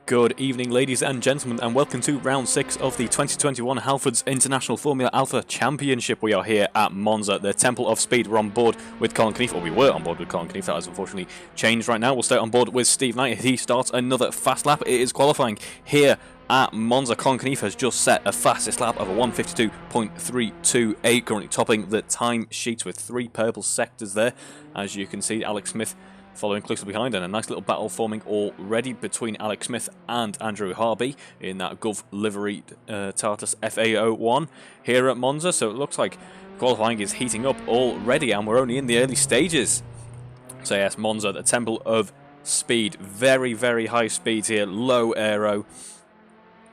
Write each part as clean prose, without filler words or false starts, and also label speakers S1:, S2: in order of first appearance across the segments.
S1: Good evening, ladies and gentlemen, and welcome to round 6 of the 2021 Halfords International Formula Alpha Championship. We are here at Monza, the Temple of Speed. We're on board with Colin Knief, or we were on board with Colin Knief. That has unfortunately changed right now. We'll stay on board with Steve Knight. He starts another fast lap. It is qualifying here at Monza. Colin Knief has just set a fastest lap of a 1:52.328, currently topping the time sheets with 3 purple sectors there. As you can see, Alex Smith following closely behind, and a nice little battle forming already between Alex Smith and Andrew Harby in that Gov livery Tartus FA01 here at Monza. So it looks like qualifying is heating up already, and we're only in the early stages. So yes, Monza, the Temple of Speed, very, very high speeds here, low aero.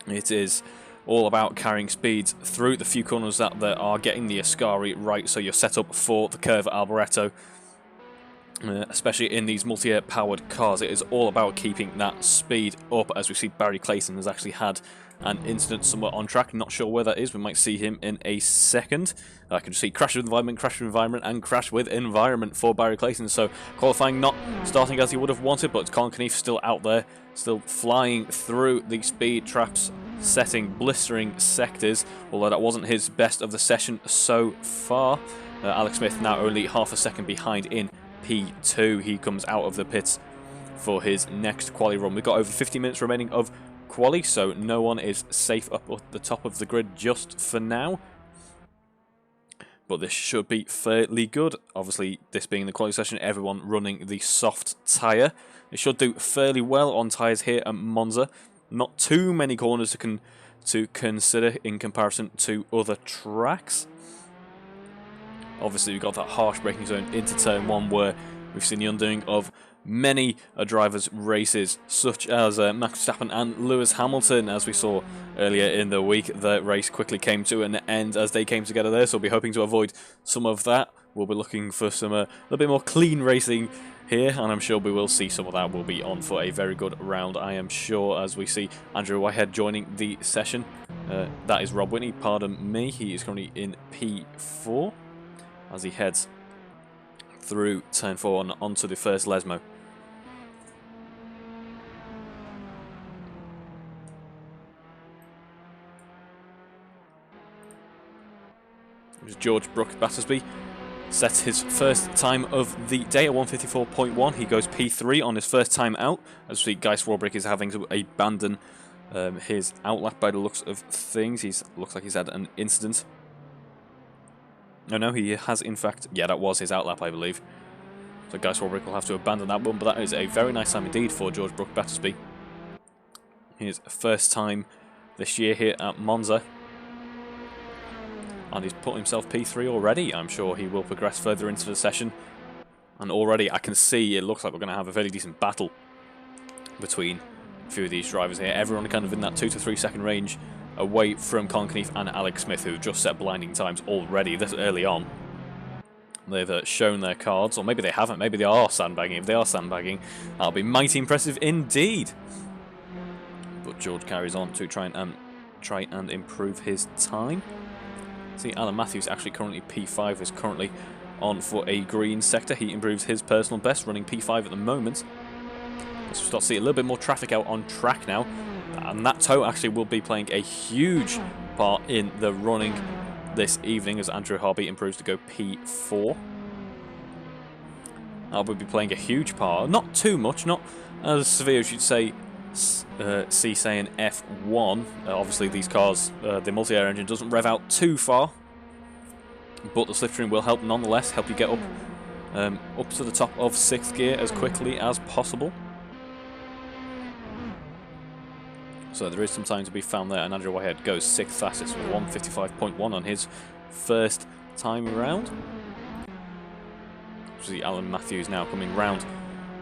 S1: It is all about carrying speeds through the few corners that are getting the Ascari right, so you're set up for the curve at Alboreto. Especially in these multi-air powered cars, it is all about keeping that speed up. As we see, Barry Clayton has actually had an incident somewhere on track. Not sure where that is. We might see him in a second. I can see crash with environment, and crash with environment for Barry Clayton. So qualifying not starting as he would have wanted, but Colin Knief still out there, still flying through the speed traps, setting blistering sectors, although that wasn't his best of the session so far. Alex Smith now only half a second behind in P2. He comes out of the pits for his next quali run. We've got over 50 minutes remaining of quali, so no one is safe up at the top of the grid just for now. But this should be fairly good. Obviously, this being the quali session, everyone running the soft tyre. It should do fairly well on tyres here at Monza. Not too many corners to consider in comparison to other tracks. Obviously, we've got that harsh braking zone into turn 1, where we've seen the undoing of many a driver's races, such as Max Verstappen and Lewis Hamilton. As we saw earlier in the week, the race quickly came to an end as they came together there, so we'll be hoping to avoid some of that. We'll be looking for some a little bit more clean racing here, and I'm sure we will see some of that. We'll be on for a very good round, I am sure, as we see Andrew Whitehead joining the session. That is Rob Whitney, pardon me. He is currently in P4. As he heads through turn 4 and onto the first Lesmo. George Brooke Battersby sets his first time of the day at 1:54.1. He goes P3 on his first time out, as we see Guy Swarbrick is having to abandon his outlap by the looks of things. Looks like he's had an incident. No, he has in fact, yeah, that was his outlap, I believe. So Guy Swarbrick will have to abandon that one, but that is a very nice time indeed for George Brooke Battersby. His first time this year here at Monza. And he's put himself P3 already. I'm sure he will progress further into the session. And already I can see it looks like we're going to have a very decent battle between a few of these drivers here. Everyone kind of in that 2 to 3 second range, away from Colin Knief and Alex Smith, who just set blinding times already this early on. They've shown their cards, or maybe they haven't. Maybe they are sandbagging. If they are sandbagging, that'll be mighty impressive indeed. But George carries on to try and improve his time. See, Alan Matthews actually currently P5 is currently on for a green sector. He improves his personal best, running P5 at the moment. Let's start to see a little bit more traffic out on track now. And that tow actually will be playing a huge part in the running this evening, as Andrew Harby improves to go P4. That will be playing a huge part. Not too much, not as severe as you'd say, say in F1. Obviously these cars, the multi-air engine doesn't rev out too far, but the slipstream will help nonetheless, help you get up to the top of 6th gear as quickly as possible. So there is some time to be found there, and Andrew Whitehead goes 6th fastest with 1:55.1 on his first time around. See Alan Matthews now coming round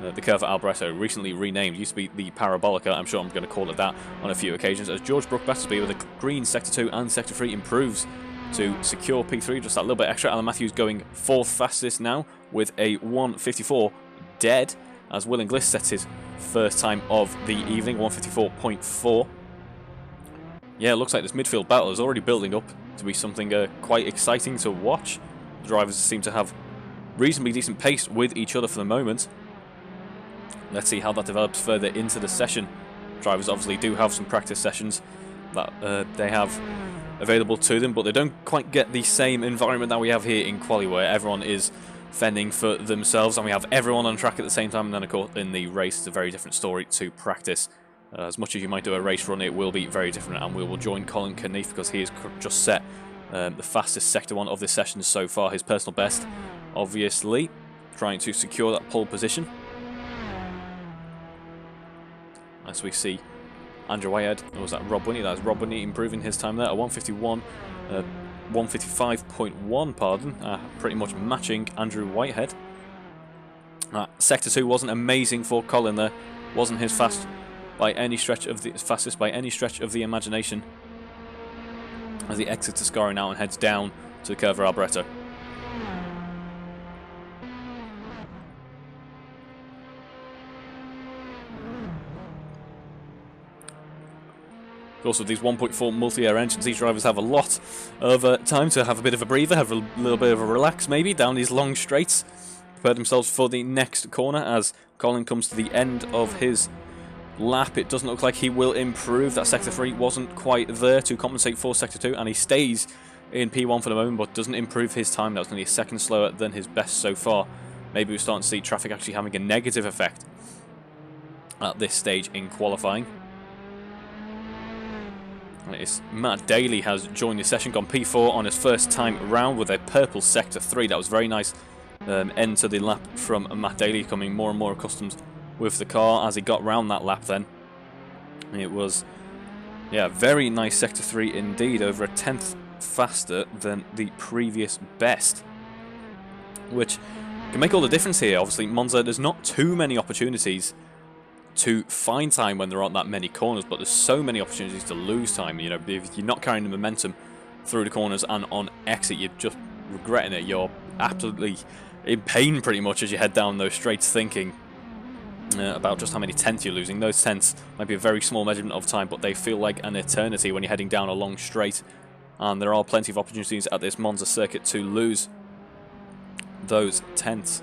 S1: the curve at Alboreto, recently renamed, used to be the Parabolica. I'm sure I'm going to call it that on a few occasions, as George Brooke Battersby with a green Sector 2 and Sector 3 improves to secure P3, just that little bit extra. Alan Matthews going 4th fastest now with a 1:54 dead, as Will Inglis sets his first time of the evening, 1:54.4. Yeah, it looks like this midfield battle is already building up to be something quite exciting to watch. The drivers seem to have reasonably decent pace with each other for the moment. Let's see how that develops further into the session. drivers obviously do have some practice sessions that they have available to them, but they don't quite get the same environment that we have here in quali, where everyone is fending for themselves and we have everyone on track at the same time. And then of course in the race it's a very different story to practice. As much as you might do a race run, it will be very different, and we will join Colin Knief because he has just set the fastest Sector 1 of this session so far, his personal best, obviously trying to secure that pole position. As we see Andrew Whitehead, or was that Rob Whitney? That's Rob Whitney improving his time there, a 155.1, pardon, pretty much matching Andrew Whitehead. Sector 2 wasn't amazing for Colin there, wasn't his fastest by any stretch of the imagination, as he exits Ascari now and heads down to the Curva Alboreto. Of course, with these 1.4 multi-air engines, these drivers have a lot of time to have a bit of a breather, have a little bit of a relax maybe down these long straights, prepare themselves for the next corner as Colin comes to the end of his lap. It doesn't look like he will improve. That Sector 3 wasn't quite there to compensate for Sector 2, and he stays in P1 for the moment, but doesn't improve his time. That was only a second slower than his best so far. Maybe we're starting to see traffic actually having a negative effect at this stage in qualifying. Matt Daley has joined the session, gone P4 on his first time round with a purple Sector 3. That was very nice end to the lap from Matt Daley, becoming more and more accustomed with the car as he got round that lap then. It was, yeah, very nice Sector 3 indeed, over a tenth faster than the previous best, which can make all the difference here. Obviously, Monza, there's not too many opportunities to find time when there aren't that many corners, but there's so many opportunities to lose time. You know, if you're not carrying the momentum through the corners and on exit, you're just regretting it. You're absolutely in pain pretty much as you head down those straights, thinking about just how many tenths you're losing. Those tenths might be a very small measurement of time, but they feel like an eternity when you're heading down a long straight. And there are plenty of opportunities at this Monza circuit to lose those tenths.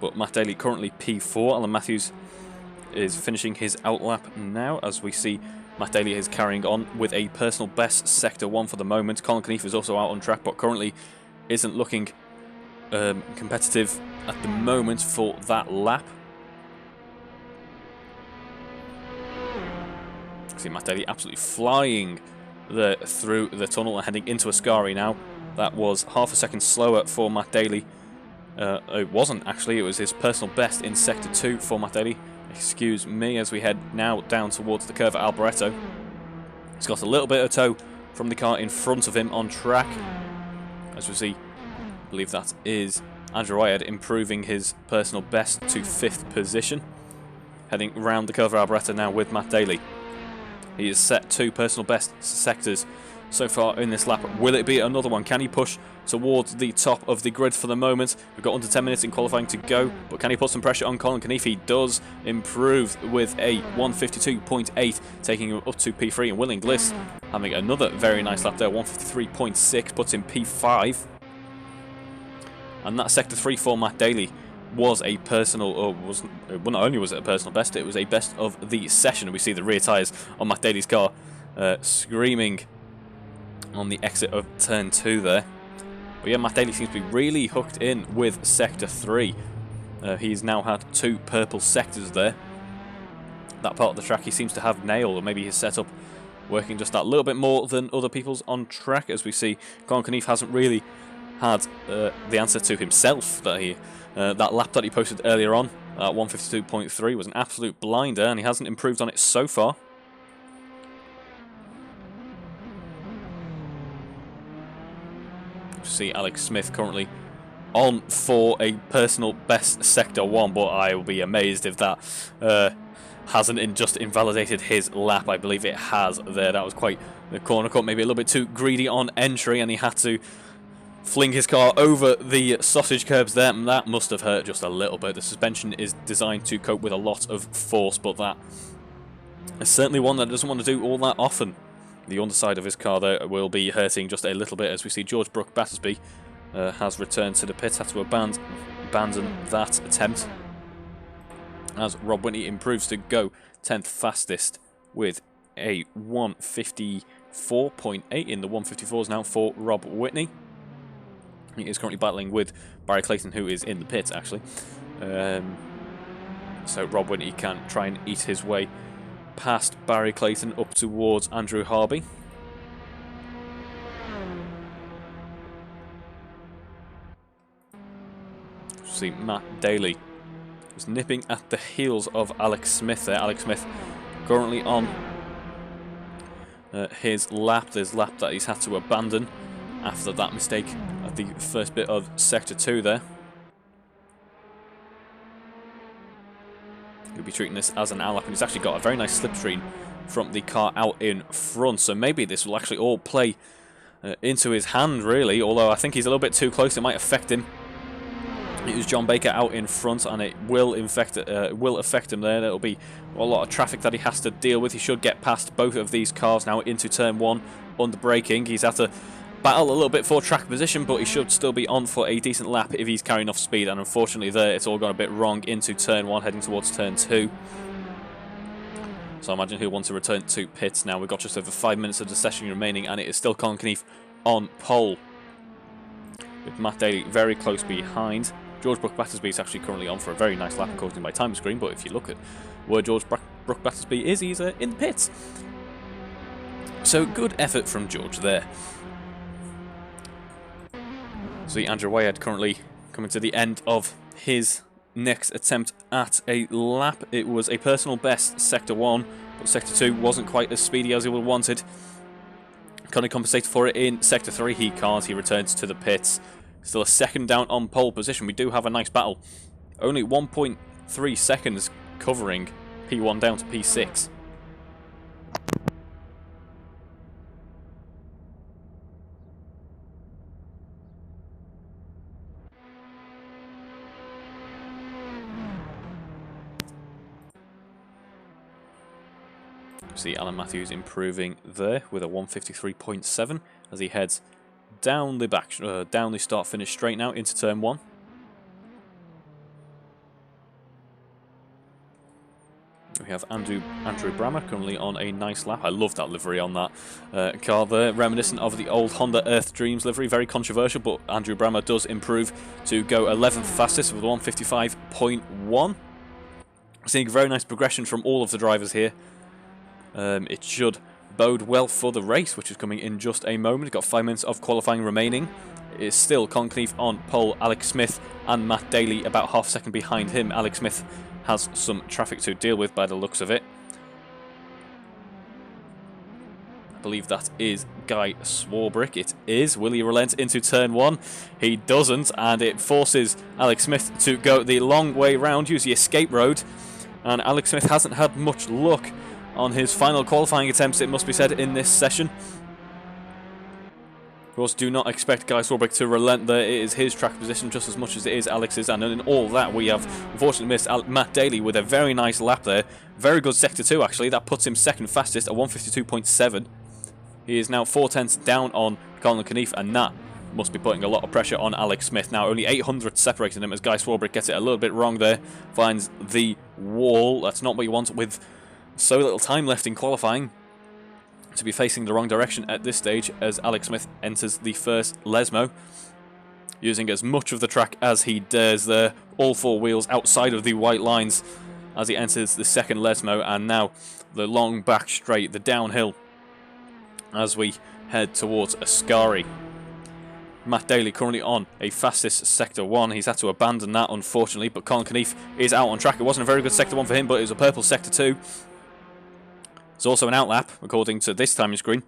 S1: But Matt Daley currently P4. Alan Matthews is finishing his outlap now, as we see Matt Daley is carrying on with a personal best Sector 1 for the moment. Colin Knief is also out on track, but currently isn't looking competitive at the moment for that lap. See Matt Daley absolutely flying through the tunnel and heading into Ascari now. That was half a second slower for Matt Daley. It wasn't actually, it was his personal best in Sector 2 for Matt Daley. Excuse me, as we head now down towards the Curva Alboreto. He's got a little bit of tow from the car in front of him on track. As we see, I believe that is Andrew Whitehead improving his personal best to 5th position. Heading round the Curva Alboreto now with Matt Daley. He has set 2 personal best sectors so far in this lap. Will it be another one? Can he push towards the top of the grid for the moment? We've got under 10 minutes in qualifying to go, but can he put some pressure on Colin Knief? He does, improve with a 152.8, taking him up to P3, and Will Inglis having another very nice lap there, 153.6, puts him P5. And that Sector 3 for Matt Daley was a personal, or was, well, not only was it a personal best, it was a best of the session. We see the rear tyres on Matt Daley's car screaming on the exit of turn 2 there. But yeah, Matt Daley seems to be really hooked in with Sector 3. He's now had 2 purple sectors there. That part of the track he seems to have nailed, or maybe his setup working just that little bit more than other people's on track. As we see, Colin Knief hasn't really had the answer to himself. That lap that he posted earlier on, 152.3, was an absolute blinder, and he hasn't improved on it so far. See Alex Smith currently on for a personal best Sector 1, but I will be amazed if that hasn't just invalidated his lap. I believe it has there. That was quite the corner cut, maybe a little bit too greedy on entry, and he had to fling his car over the sausage curbs there, and that must have hurt just a little bit. The suspension is designed to cope with a lot of force, but that is certainly one that doesn't want to do all that often. The underside of his car there will be hurting just a little bit, as we see George Brooke Battersby has returned to the pit, had to abandon that attempt, as Rob Whitney improves to go 10th fastest with a 154.8 in the 154s now for Rob Whitney. He is currently battling with Barry Clayton, who is in the pits, actually. So Rob Whitney can try and eat his way past Barry Clayton up towards Andrew Harby. See Matt Daley is nipping at the heels of Alex Smith there. Alex Smith currently on his lap. There's lap that he's had to abandon after that mistake at the first bit of Sector 2 there. He'll be treating this as an outlap, and he's actually got a very nice slipstream from the car out in front, so maybe this will actually all play into his hand, really, although I think he's a little bit too close. It might affect him. It was John Baker out in front, and it will affect him there. There'll be a lot of traffic that he has to deal with. He should get past both of these cars now into turn 1 under braking. He's had to battle a little bit for track position, but he should still be on for a decent lap if he's carrying enough speed, and unfortunately there it's all gone a bit wrong into turn 1 heading towards turn 2. So I imagine he'll want to return to pits now. We've got just over 5 minutes of the session remaining, and it is still Colin Keneath on pole, with Matt Daley very close behind. George Brook Battersby is actually currently on for a very nice lap according to my time screen, but if you look at where George Brook Battersby is, he's in the pits. So good effort from George there. See Andrew Wyatt currently coming to the end of his next attempt at a lap. It was a personal best Sector 1, but Sector 2 wasn't quite as speedy as he would have wanted. Connie compensated for it in Sector 3. He can't. He returns to the pits. Still a second down on pole position. We do have a nice battle. Only 1.3 seconds covering P1 down to P6. See Alan Matthews improving there with a 153.7 as he heads down the down the start-finish straight now into turn 1. We have Andrew Brammer currently on a nice lap. I love that livery on that car there, reminiscent of the old Honda Earth Dreams livery. Very controversial, but Andrew Brammer does improve to go 11th fastest with 155.1. Seeing a very nice progression from all of the drivers here. It should bode well for the race, which is coming in just a moment. We've got 5 minutes of qualifying remaining. It is still Colin Keneath on pole, Alex Smith and Matt Daley about half a second behind him. Alex Smith has some traffic to deal with by the looks of it. I believe that is Guy Swarbrick. It is. Will he relent into turn 1? He doesn't, and it forces Alex Smith to go the long way round, use the escape road. And Alex Smith hasn't had much luck on his final qualifying attempts, it must be said, in this session. Of course, do not expect Guy Swarbrick to relent there. It is his track position just as much as it is Alex's, and in all that we have unfortunately missed Matt Daley with a very nice lap there. Very good Sector 2 actually, that puts him second fastest at 152.7. He is now 4/10 down on Colin Keneath, and that must be putting a lot of pressure on Alex Smith. Now only 800 separating him as Guy Swarbrick gets it a little bit wrong there, finds the wall. That's not what you want with so little time left in qualifying to be facing the wrong direction at this stage, as Alex Smith enters the first Lesmo, using as much of the track as he dares there, all 4 wheels outside of the white lines as he enters the second Lesmo, and now the long back straight, the downhill, as we head towards Ascari. Matt Daley currently on a fastest Sector 1. He's had to abandon that, unfortunately, but Colin Keneath is out on track. It wasn't a very good Sector 1 for him, but it was a purple Sector 2. It's also an outlap, according to this timing screen.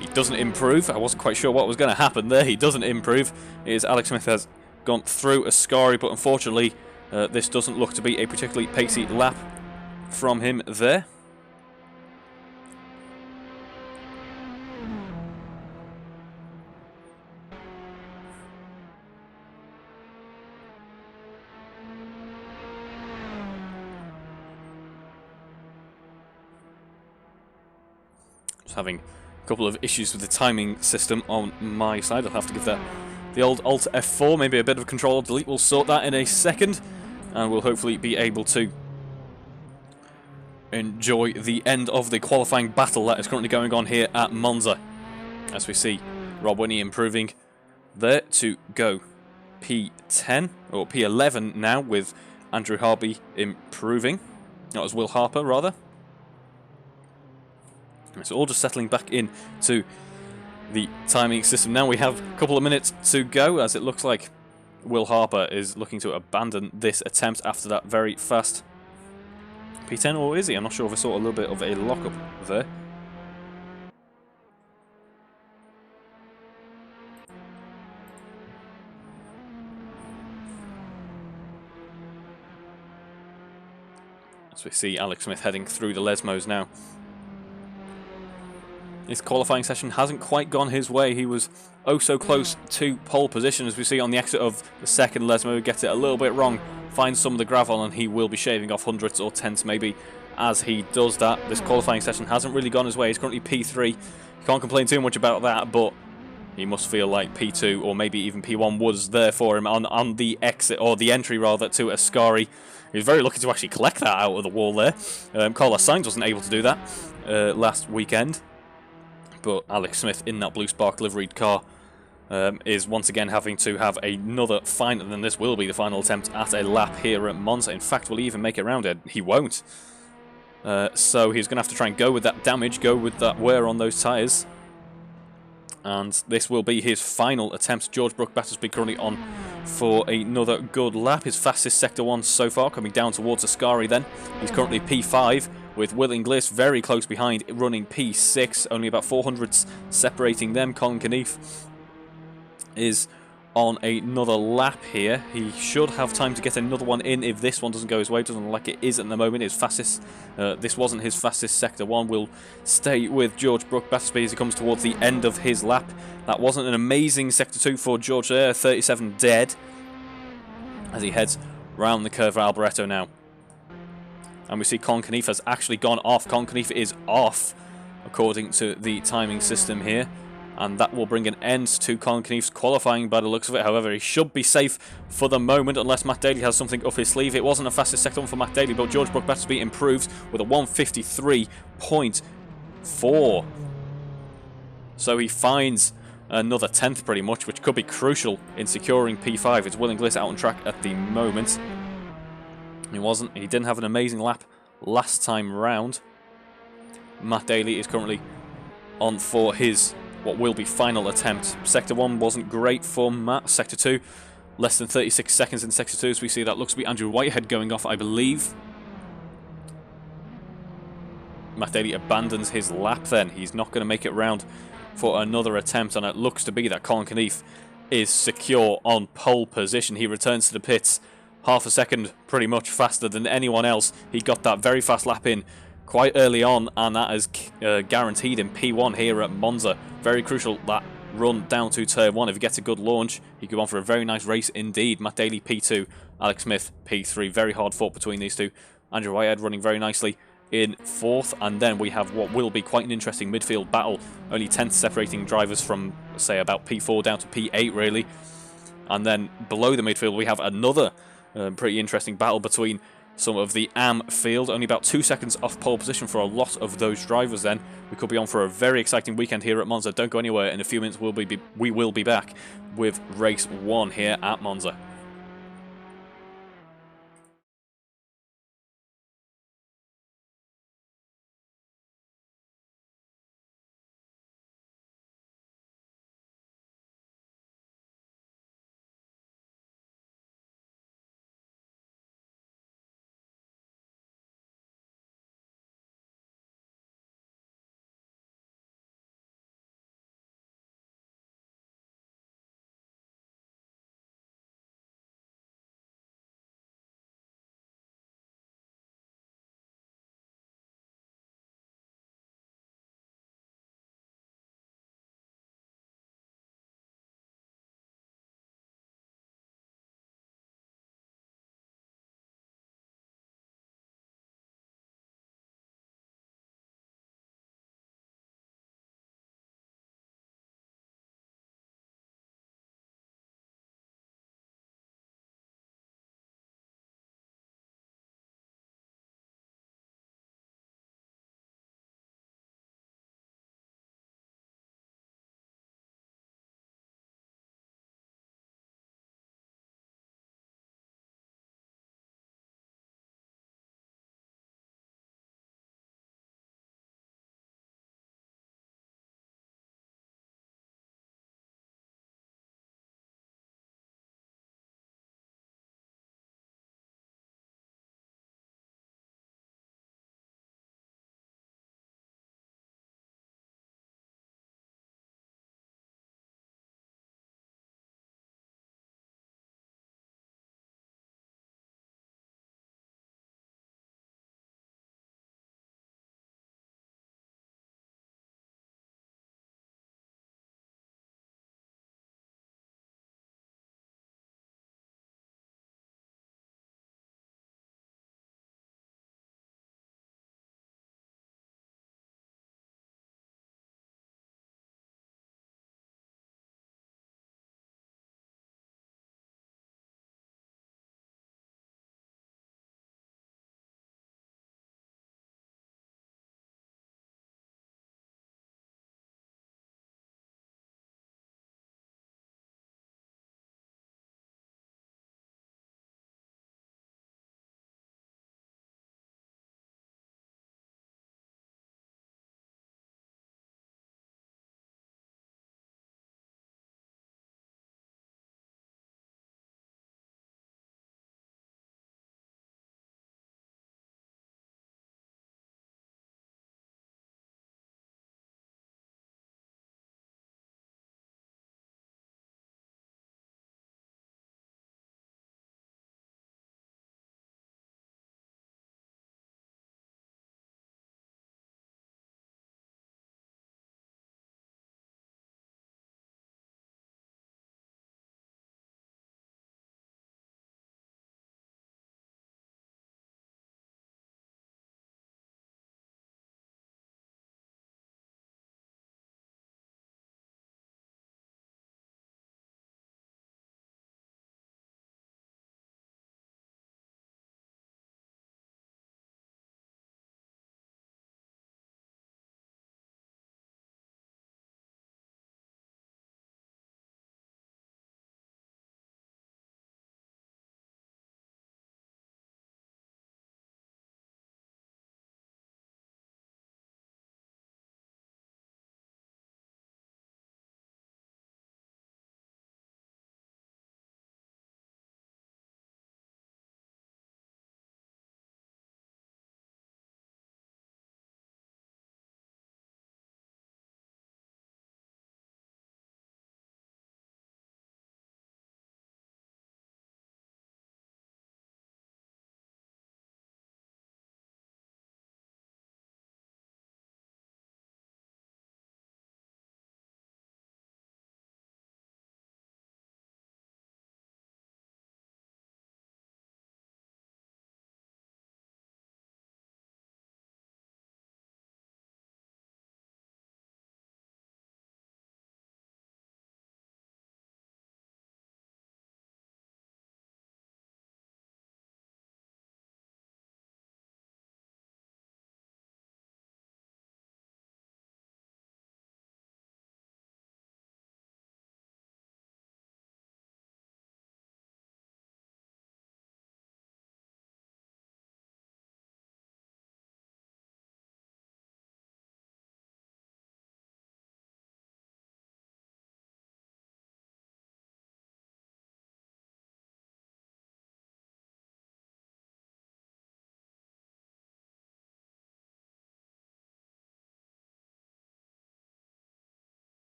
S1: He doesn't improve. I wasn't quite sure what was going to happen there. He doesn't improve. Alex Smith has gone through Ascari, but unfortunately, this doesn't look to be a particularly pacey lap from him there. Having a couple of issues with the timing system on my side. I'll have to give that the old Alt F4, maybe a bit of Control Delete. We'll sort that in a second, and we'll hopefully be able to enjoy the end of the qualifying battle that is currently going on here at Monza. As we see Rob Whitney improving there to go P10, or P11 now, with Andrew Harvey improving. That was Will Harper, rather. It's all just settling back in to the timing system. Now we have a couple of minutes to go, as it looks like Will Harper is looking to abandon this attempt after that very fast P10, or is he? I'm not sure if I saw a little bit of a lockup there. As we see Alex Smith heading through the Lesmos now. His qualifying session hasn't quite gone his way. He was oh so close to pole position, as we see on the exit of the second Lesmo. Gets it a little bit wrong, finds some of the gravel, and he will be shaving off hundredths or tenths maybe as he does that. This qualifying session hasn't really gone his way. He's currently P3. Can't complain too much about that, but he must feel like P2 or maybe even P1 was there for him on the exit, or the entry rather, to Ascari. He was very lucky to actually collect that out of the wall there. Carlos Sainz wasn't able to do that last weekend. But Alex Smith in that blue Spark liveried car is once again having to have another final, and this will be the final attempt at a lap here at Monza. In fact, will he even make it around it? He won't. So he's going to have to try and go with that damage, go with that wear on those tyres. And this will be his final attempt. George Brook Battersby currently on for another good lap. His fastest Sector 1 so far, coming down towards Ascari then. He's currently P5, with Will Inglis very close behind, running P6. Only about 400s separating them. Colin Knief is on another lap here. He should have time to get another one in if this one doesn't go his way. Doesn't look like it is at the moment. His fastest, this wasn't his fastest Sector 1. Will stay with George Brook Battersby as he comes towards the end of his lap. That wasn't an amazing Sector 2 for George there. 37 dead as he heads round the curve of Alboreto now. And we see Colin Knief has actually gone off. Colin Knief is off according to the timing system here. And that will bring an end to Colin Knief's qualifying by the looks of it. However, he should be safe for the moment unless Matt Daley has something up his sleeve. It wasn't a fastest Sector 1 for Matt Daley, but George Brook Battersby improves with a 153.4. So he finds another 10th pretty much, which could be crucial in securing P5. It's Will Inglis out on track at the moment. He didn't have an amazing lap last time round. Matt Daley is currently on for his what will be final attempt. Sector 1 wasn't great for Matt. Sector 2, less than 36 seconds in Sector 2, as we see that looks to be Andrew Whitehead going off, I believe. Matt Daley abandons his lap then. He's not going to make it round for another attempt, and it looks to be that Colin Knief is secure on pole position. He returns to the pits half a second pretty much faster than anyone else. He got that very fast lap in quite early on, and that is guaranteed in P1 here at Monza. Very crucial, that run down to turn 1. If he gets a good launch, he could go on for a very nice race indeed. Matt Daley P2, Alex Smith P3. Very hard fought between these two. Andrew Whitehead running very nicely in 4th, and then we have what will be quite an interesting midfield battle. Only 10th separating drivers from, say, about P4 down to P8 really. And then below the midfield we have another pretty interesting battle between some of the AM field. Only about 2 seconds off pole position for a lot of those drivers then. We could be on for a very exciting weekend here at Monza. Don't go anywhere. In a few minutes we will be back with race 1 here at Monza.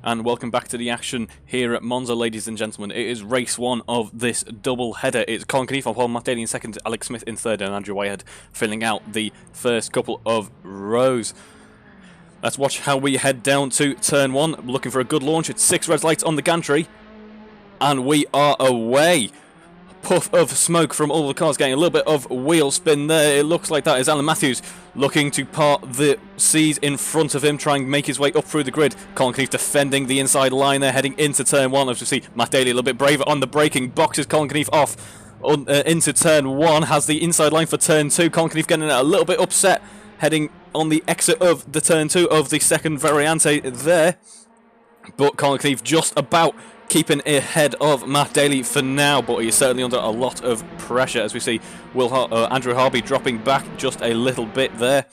S1: and welcome back to the action here at Monza, ladies and gentlemen. It is race one of this double header. It's Colin Keneath on pole, Matt Daley in second, Alex Smith in third, and Andrew Whitehead filling out the first couple of rows. Let's watch how we head down to turn one. Looking for a good launch. It's 6 red lights on the gantry, and we are away. Puff of smoke from all the cars, getting a little bit of wheel spin there. It looks like that is Alan Matthews looking to part the seas in front of him, trying to make his way up through the grid. Colin Keneath defending the inside line there, heading into turn one. As we see, Matt Daley a little bit braver on the braking, boxes Colin Keneath off into turn one, has the inside line for turn two. Colin Keneath getting a little bit upset, heading on the exit of the turn two of the second Variante there. But Colin Keneath just about keeping ahead of Matt Daley for now, but he's certainly under a lot of pressure, as we see Andrew Harvey dropping back just a little bit there.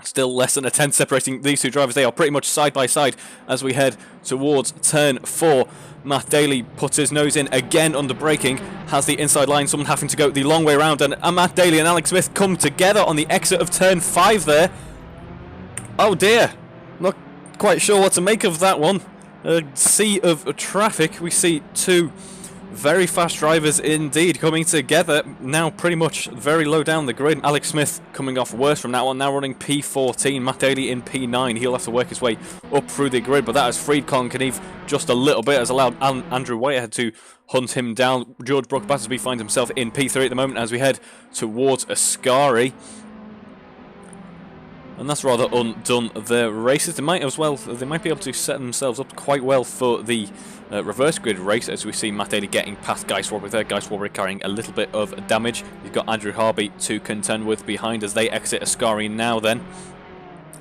S1: Still less than a tenth separating these two drivers. They are pretty much side by side as we head towards turn four. Matt Daley puts his nose in again under braking, has the inside line, someone having to go the long way around, and Matt Daley and Alex Smith come together on the exit of turn 5 there. Oh dear, not quite sure what to make of that one. A sea of traffic. We see two very fast drivers indeed coming together, now pretty much very low down the grid. Alex Smith coming off worse from that one, now running P14, Matt Daley in P9. He'll have to work his way up through the grid, but that has freed Colin Keneath just a little bit, has allowed Andrew Whitehead to hunt him down. George Brooke-Battersby finds himself in P3 at the moment as we head towards Ascari. And that's rather undone their races. They might be able to set themselves up quite well for the reverse grid race, as we see Matt Daley getting past Guy Swarbrick there. Guy Swarbrick carrying a little bit of damage. You've got Andrew Harvey to contend with behind as they exit Ascari now then.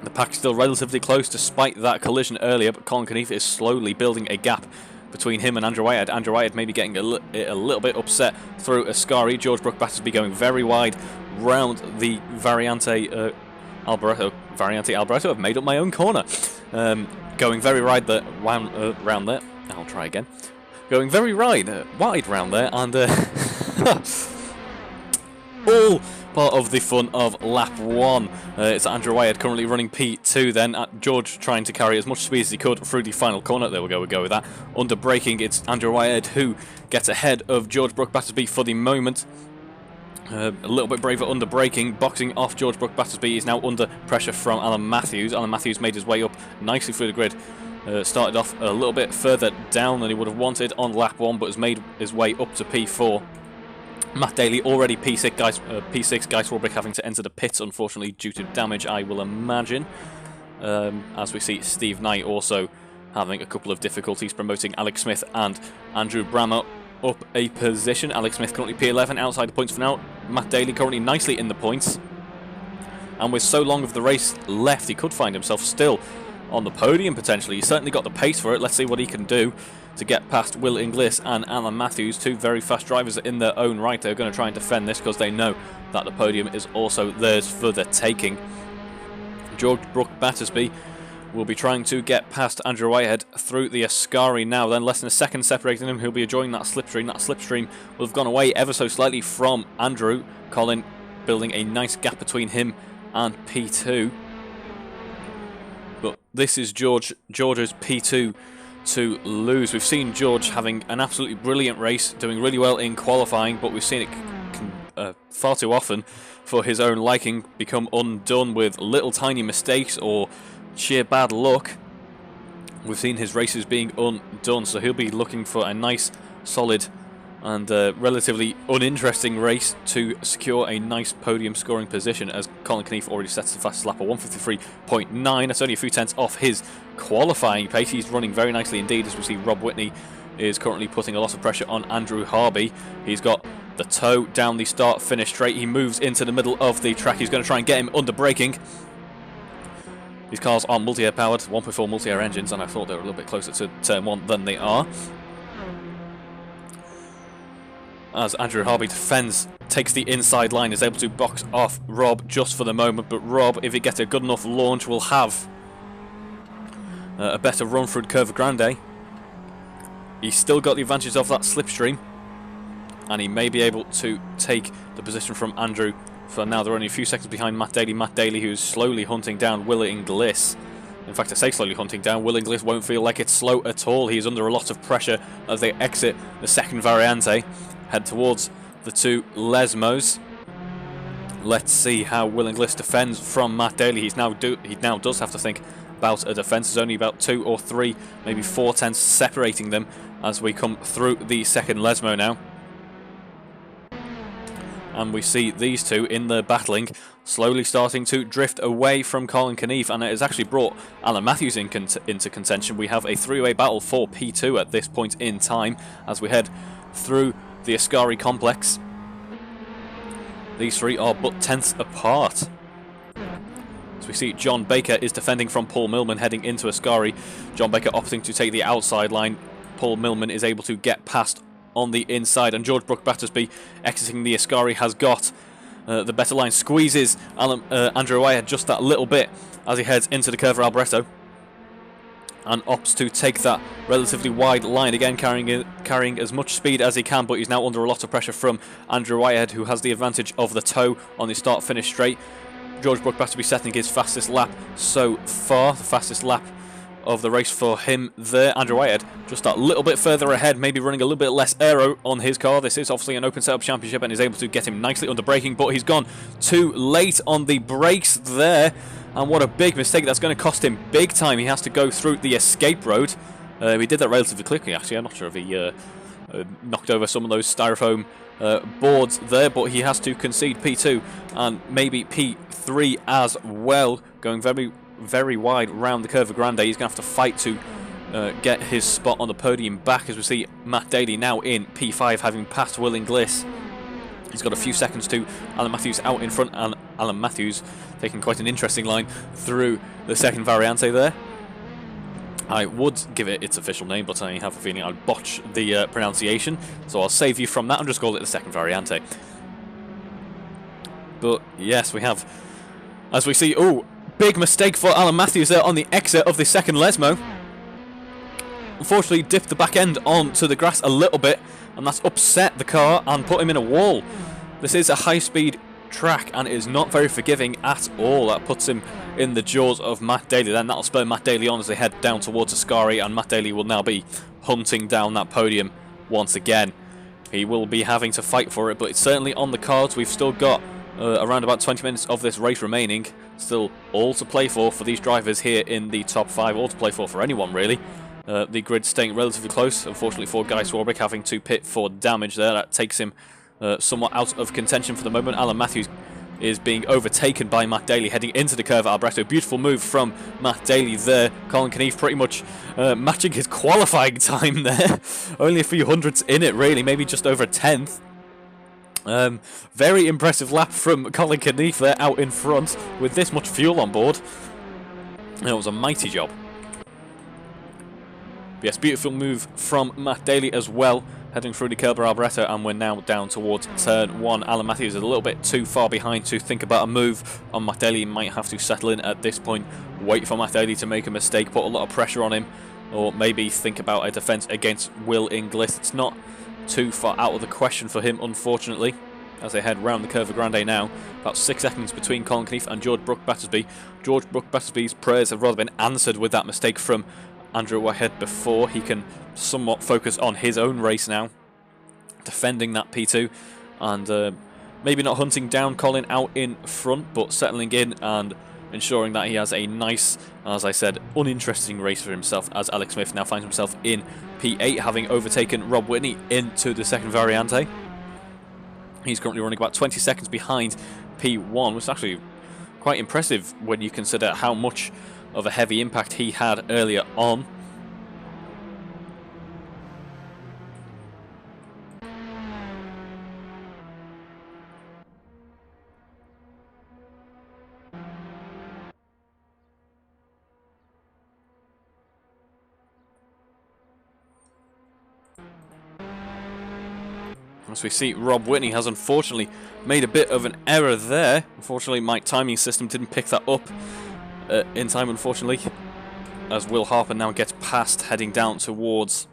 S1: The pack's still relatively close despite that collision earlier, but Colin Keneath is slowly building a gap between him and Andrew Whitehead. Andrew Whitehead maybe getting a little bit upset through Ascari. George Brooke-Battersby going very wide round the Variante Variante Alberto. I've made up my own corner. Going very wide there, round there. I'll try again. Going very wide round there, and all part of the fun of lap 1. It's Andrew Whitehead currently running P2 then. George trying to carry as much speed as he could through the final corner. There we go, with that. Under braking, it's Andrew Whitehead who gets ahead of George Brooke-Battersby for the moment. A little bit braver under braking, boxing off George Brooke-Battersby. Is now under pressure from Alan Matthews. Alan Matthews made his way up nicely through the grid. Started off a little bit further down than he would have wanted on lap 1, but has made his way up to P4. Matt Daley already P6, Guy Swarbrick having to enter the pits, unfortunately, due to damage, I will imagine. As we see Steve Knight also having a couple of difficulties promoting Alex Smith and Andrew Brammer up a position. Alex Smith currently P11, outside the points for now. Matt Daley currently nicely in the points. And with so long of the race left, he could find himself still on the podium potentially. He's certainly got the pace for it. Let's see what he can do to get past Will Inglis and Alan Matthews, two very fast drivers in their own right. They're going to try and defend this because they know that the podium is also theirs for the taking. George Brooke-Battersby will be trying to get past Andrew Whitehead through the Ascari now. Then less than a second separating him. He'll be enjoying that slipstream. That slipstream will have gone away ever so slightly from Andrew. Colin building a nice gap between him and P2. But this is George's P2 to lose. We've seen George having an absolutely brilliant race, doing really well in qualifying, but we've seen it far too often, for his own liking, become undone with little tiny mistakes or sheer bad luck. We've seen his races being undone, so he'll be looking for a nice, solid and relatively uninteresting race to secure a nice podium scoring position, as Colin Keneath already sets the fastest lap of 153.9. That's only a few tenths off his qualifying pace. He's running very nicely indeed, as we see Rob Whitney is currently putting a lot of pressure on Andrew Harvey. He's got the toe down the start-finish straight. He moves into the middle of the track. He's going to try and get him under braking. These cars are multi-air powered, 1.4 multi-air engines, and I thought they were a little bit closer to turn 1 than they are. As Andrew Harvey defends, takes the inside line, is able to box off Rob just for the moment, but Rob, if he gets a good enough launch, will have a better run through Curva Grande. He's still got the advantage of that slipstream, and he may be able to take the position from Andrew. For now, they're only a few seconds behind Matt Daley. Matt Daley, who's slowly hunting down Will Inglis. In fact, I say slowly hunting down. Will Inglis won't feel like it's slow at all. He is under a lot of pressure as they exit the second Variante, head towards the two Lesmos. Let's see how Will Inglis defends from Matt Daley. He now does have to think about a defence. There's only about 2 or 3, maybe 4 tenths separating them as we come through the second Lesmo now. And we see these two in the battling, slowly starting to drift away from Colin Knief, and it has actually brought Alan Matthews into contention. We have a 3-way battle for P2 at this point in time as we head through the Ascari complex. These three are but tenths apart. As we see, John Baker is defending from Paul Millman heading into Ascari. John Baker opting to take the outside line. Paul Millman is able to get past on the inside, and George Brook-Battersby exiting the Ascari has got the better line. Squeezes Andrew Wyatt just that little bit as he heads into the Curva Alboreto, and opts to take that relatively wide line again, carrying as much speed as he can, but he's now under a lot of pressure from Andrew Wyatt, who has the advantage of the toe on the start-finish straight. George Brook-Battersby setting his fastest lap so far, the fastest lap of the race for him there. Andrew Wyatt just that little bit further ahead, maybe running a little bit less aero on his car. This is obviously an open setup championship and is able to get him nicely under braking, but he's gone too late on the brakes there, and what a big mistake. That's going to cost him big time. He has to go through the escape road. He did that relatively quickly, actually. I'm not sure if he knocked over some of those styrofoam boards there, but he has to concede P2 and maybe P3 as well, going very wide round the Curva Grande. He's going to have to fight to get his spot on the podium back, as we see Matt Daley now in P5, having passed Will Inglis. He's got a few seconds to Alan Matthews out in front, and Alan Matthews taking quite an interesting line through the second Variante there. I would give it its official name, but I have a feeling I'd botch the pronunciation, so I'll save you from that and just call it the second Variante. But yes, we have, as we see, oh, big mistake for Alan Matthews there on the exit of the second Lesmo. Unfortunately, dipped the back end onto the grass a little bit, and that's upset the car and put him in a wall. This is a high-speed track, and it is not very forgiving at all. That puts him in the jaws of Matt Daley. Then that'll spur Matt Daley on as they head down towards Ascari, and Matt Daley will now be hunting down that podium once again. He will be having to fight for it, but it's certainly on the cards. We've still got around about 20 minutes of this race remaining. Still all to play for these drivers here in the top 5, all to play for anyone really. The grid staying relatively close, unfortunately for Guy Swarbrick having to pit for damage there. That takes him somewhat out of contention for the moment. Alan Matthews is being overtaken by Matt Daley heading into the Curva Alboreto. Beautiful move from Matt Daley there. Colin Knief pretty much matching his qualifying time there. Only a few hundredths in it really, maybe just over a tenth. Very impressive lap from Colin Knief there out in front with this much fuel on board. It was a mighty job. But yes, beautiful move from Matt Daley as well, heading through the Curva Alboreto, and we're now down towards turn 1. Alan Matthews is a little bit too far behind to think about a move on Matt Daley. He might have to settle in at this point, wait for Matt Daley to make a mistake, put a lot of pressure on him, or maybe think about a defence against Will Inglis. It's not too far out of the question for him, unfortunately, as they head round the Curva Grande now. About 6 seconds between Colin Knief and George Brook-Battersby. George Brook-Battersby's prayers have rather been answered with that mistake from Andrew Wyatt before. He can somewhat focus on his own race now, defending that P2, and maybe not hunting down Colin out in front, but settling in and ensuring that he has a nice, as I said, uninteresting race for himself, as Alex Smith now finds himself in P8, having overtaken Rob Whitney into the second Variante. He's currently running about 20 seconds behind P1, which is actually quite impressive when you consider how much of a heavy impact he had earlier on. As we see, Rob Whitney has unfortunately made a bit of an error there. Unfortunately, my timing system didn't pick that up in time, unfortunately, as Will Harper now gets past, heading down towards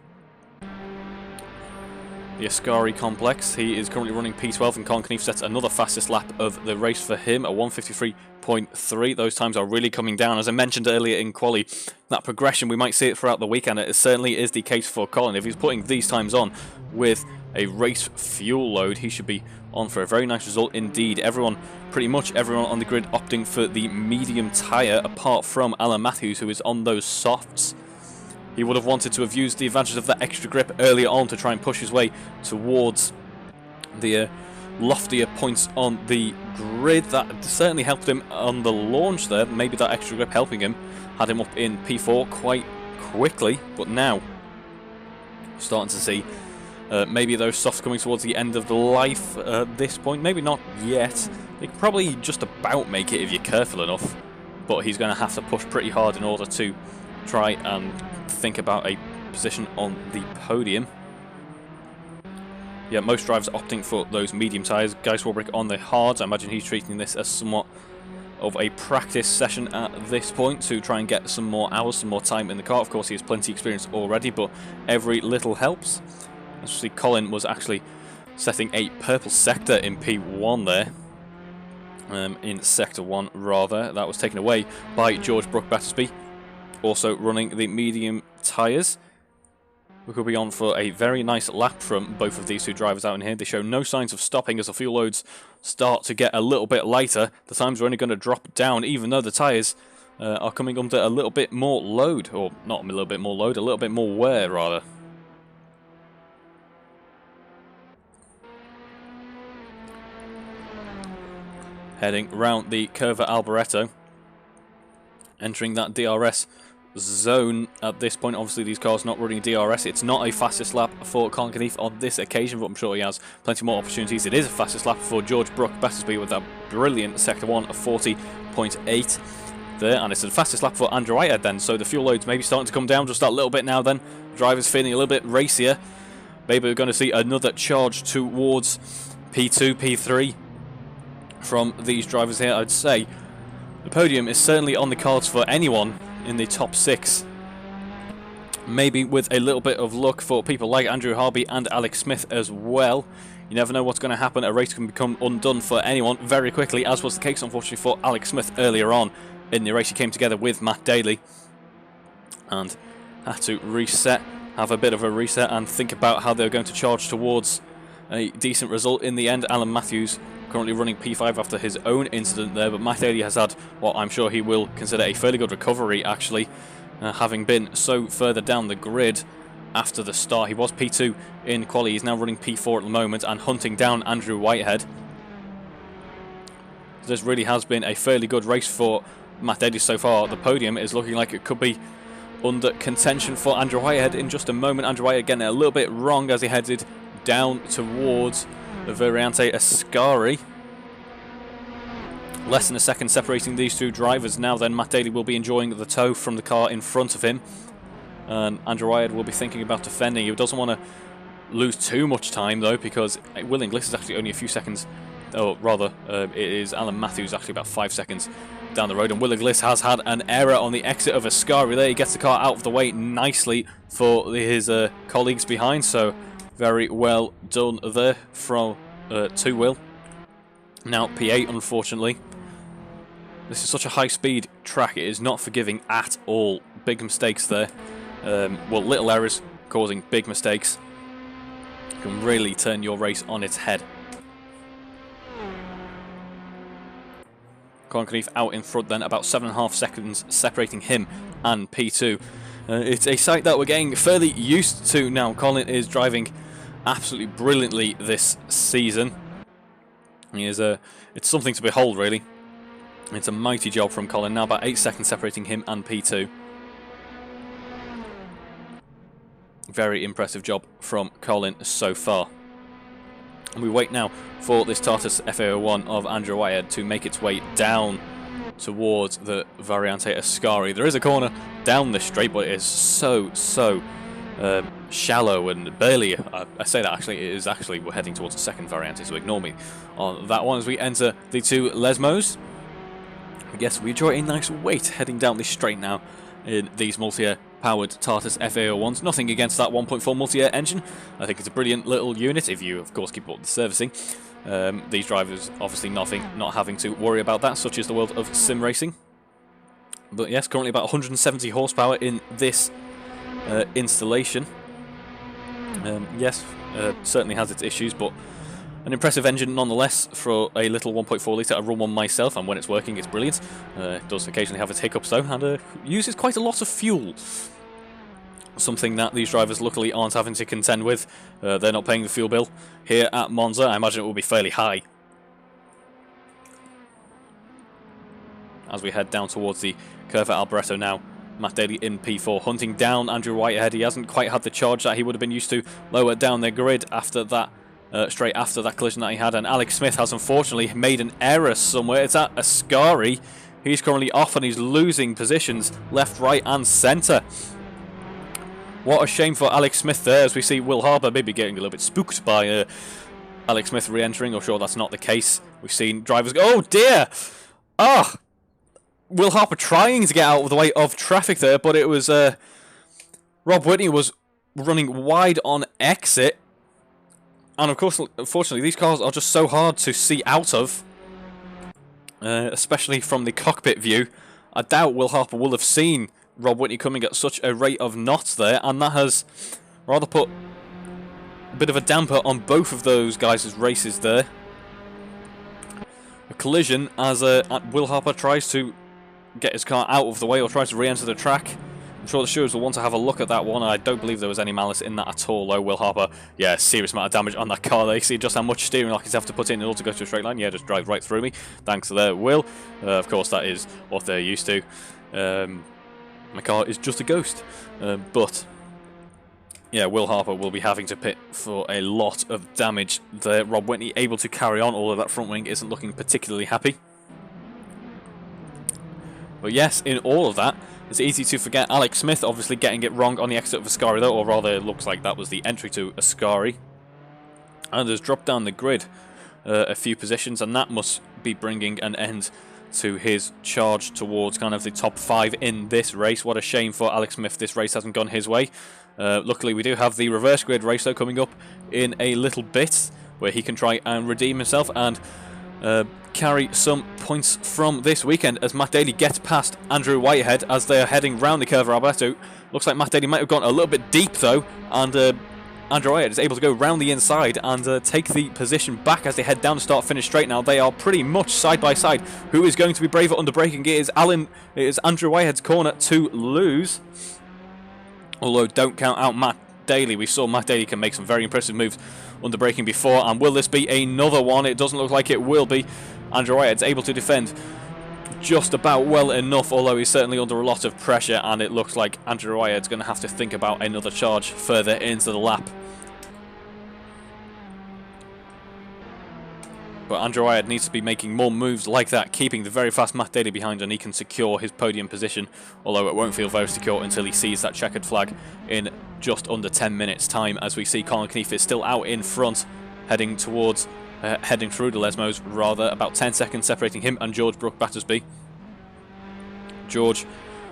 S1: the Ascari complex. He is currently running P12, and Colin Knief sets another fastest lap of the race for him, a 1:53.6. 1.3. Those times are really coming down. As I mentioned earlier in quali, that progression, we might see it throughout the weekend. It certainly is the case for Colin. If he's putting these times on with a race fuel load, he should be on for a very nice result indeed. Pretty much everyone on the grid opting for the medium tyre, apart from Alan Matthews, who is on those softs. He would have wanted to have used the advantage of that extra grip earlier on to try and push his way towards the loftier points on the grid. That certainly helped him on the launch there. Maybe that extra grip helping him had him up in P4 quite quickly, but now starting to see maybe those softs coming towards the end of the life at this point. Maybe not yet. They could probably just about make it if you're careful enough, but he's going to have to push pretty hard in order to try and think about a position on the podium. Yeah, most drivers opting for those medium tyres. Guy Swarbrick on the hards. I imagine he's treating this as somewhat of a practice session at this point to try and get some more hours, some more time in the car. Of course, he has plenty of experience already, but every little helps. Especially Colin was actually setting a purple sector in P1 there. In Sector 1, rather. That was taken away by George Brook-Battersby, also running the medium tyres. We could be on for a very nice lap from both of these two drivers out in here. They show no signs of stopping as the fuel loads start to get a little bit lighter. The times are only going to drop down, even though the tyres are coming under a little bit more load. Or not a little bit more load, a little bit more wear, rather. Heading round the curve at Alboreto, entering that DRS zone at this point. Obviously, these cars not running DRS. It's not a fastest lap for Colin Keneath on this occasion, but I'm sure he has plenty more opportunities. It is a fastest lap for George Brook-Battersby with that brilliant Sector 1 of 40.8 there, and it's the fastest lap for Andrew Whitehead then, so the fuel loads maybe starting to come down just that little bit now then. Drivers feeling a little bit racier. Maybe we're going to see another charge towards P2, P3 from these drivers here. I'd say the podium is certainly on the cards for anyone in the top 6. Maybe with a little bit of luck for people like Andrew Harby and Alex Smith as well. You never know what's going to happen. A race can become undone for anyone very quickly, as was the case unfortunately for Alex Smith earlier on in the race. He came together with Matt Daley and had to reset, have a bit of a reset and think about how they're going to charge towards a decent result in the end. Alan Matthews currently running P5 after his own incident there, but Matt Daley has had what I'm sure he will consider a fairly good recovery actually, having been so further down the grid after the start. He was P2 in quali, he's now running P4 at the moment and hunting down Andrew Whitehead. This really has been a fairly good race for Matt Daley so far. The podium is looking like it could be under contention for Andrew Whitehead in just a moment. Andrew Whitehead getting it a little bit wrong as he headed down towards the Variante Ascari. Less than a second separating these two drivers now then. Matt Daley will be enjoying the tow from the car in front of him, and Andrew Whitehead will be thinking about defending. He doesn't want to lose too much time though, because Will Inglis is actually only a few seconds, or rather it is Alan Matthews actually about 5 seconds down the road, and Will Inglis has had an error on the exit of Ascari there. He gets the car out of the way nicely for his colleagues behind, so very well done there from to Will. Now P8 unfortunately. This is such a high-speed track, it is not forgiving at all. Big mistakes there. Well, little errors causing big mistakes can really turn your race on its head. Colin Keneath out in front then, about 7.5 seconds separating him and P2. It's a sight that we're getting fairly used to now. Colin is driving absolutely brilliantly this season. He is it's something to behold, really. It's a mighty job from Colin. Now about 8 seconds separating him and P2. Very impressive job from Colin so far. And we wait now for this Tartus FA01 of Andrew Whitehead to make its way down towards the Variante Ascari. There is a corner down this straight, but it is so shallow and barely, I say that actually, it is actually, we're heading towards the second Variante, so ignore me on that one as we enter the two Lesmos. I guess we enjoy a nice weight heading down this straight now in these multi-air powered Tartus FA01s. Nothing against that 1.4 multi-air engine. I think it's a brilliant little unit if you, of course, keep up with the servicing. These drivers, obviously not having to worry about that, such is the world of sim racing. But yes, currently about 170 horsepower in this installation. Yes, certainly has its issues, but an impressive engine nonetheless for a little 1.4 litre. I run one myself, and when it's working, it's brilliant. It does occasionally have its hiccups though, and uses quite a lot of fuel. Something that these drivers luckily aren't having to contend with. They're not paying the fuel bill here at Monza. I imagine it will be fairly high. As we head down towards the curve at Alboreto now, Matt Daley in P4, hunting down Andrew Whitehead. He hasn't quite had the charge that he would have been used to lower down their grid after that, straight after that collision that he had. And Alex Smith has unfortunately made an error somewhere. It's at Ascari. He's currently off and he's losing positions left, right and centre. What a shame for Alex Smith there, as we see Will Harbour maybe getting a little bit spooked by Alex Smith re-entering. I'm sure that's not the case. We've seen drivers go, oh dear! Ah! Will Harbour trying to get out of the way of traffic there, but it was Rob Whitney was running wide on exit. And of course, unfortunately, these cars are just so hard to see out of, especially from the cockpit view. I doubt Will Harbour will have seen Rob Whitney coming at such a rate of knots there, and that has rather put a bit of a damper on both of those guys' races there. A collision as Will Harbour tries to get his car out of the way or tries to re-enter the track. I'm sure the stewards will want to have a look at that one. I don't believe there was any malice in that at all, though. Will Harbour, yeah, serious amount of damage on that car. They see just how much steering lock he's have to put in order to go to a straight line. Yeah, just drive right through me. Thanks there, Will. Of course, that is what they're used to. My car is just a ghost. But yeah, Will Harbour will be having to pit for a lot of damage there. Rob Whitney able to carry on, although that front wing isn't looking particularly happy. But yes, in all of that, it's easy to forget Alex Smith obviously getting it wrong on the exit of Ascari though, or rather it looks like that was the entry to Ascari. And has dropped down the grid a few positions, and that must be bringing an end to his charge towards kind of the top 5 in this race. What a shame for Alex Smith this race hasn't gone his way. Luckily we do have the reverse grid race though coming up in a little bit, where he can try and redeem himself and carry some points from this weekend, as Matt Daley gets past Andrew Whitehead as they are heading round the curve of Alberto. Looks like Matt Daley might have gone a little bit deep though, and Andrew Whitehead is able to go round the inside and take the position back as they head down the start-finish straight now. They are pretty much side by side. Who is going to be braver under braking? It is Andrew Whitehead's corner to lose. Although don't count out Matt Daley. We saw Matt Daley can make some very impressive moves under braking before, and will this be another one? It doesn't look like it will be. Andrew Whitehead's able to defend just about well enough, although he's certainly under a lot of pressure, and it looks like Andrew Whitehead's going to have to think about another charge further into the lap. But Andrew Whitehead needs to be making more moves like that, keeping the very fast Matt Daley behind, and he can secure his podium position, although it won't feel very secure until he sees that checkered flag in just under 10 minutes time, as we see Colin Knief is still out in front, heading towards heading through the Lesmos, rather, about 10 seconds separating him and George Brooke Battersby. George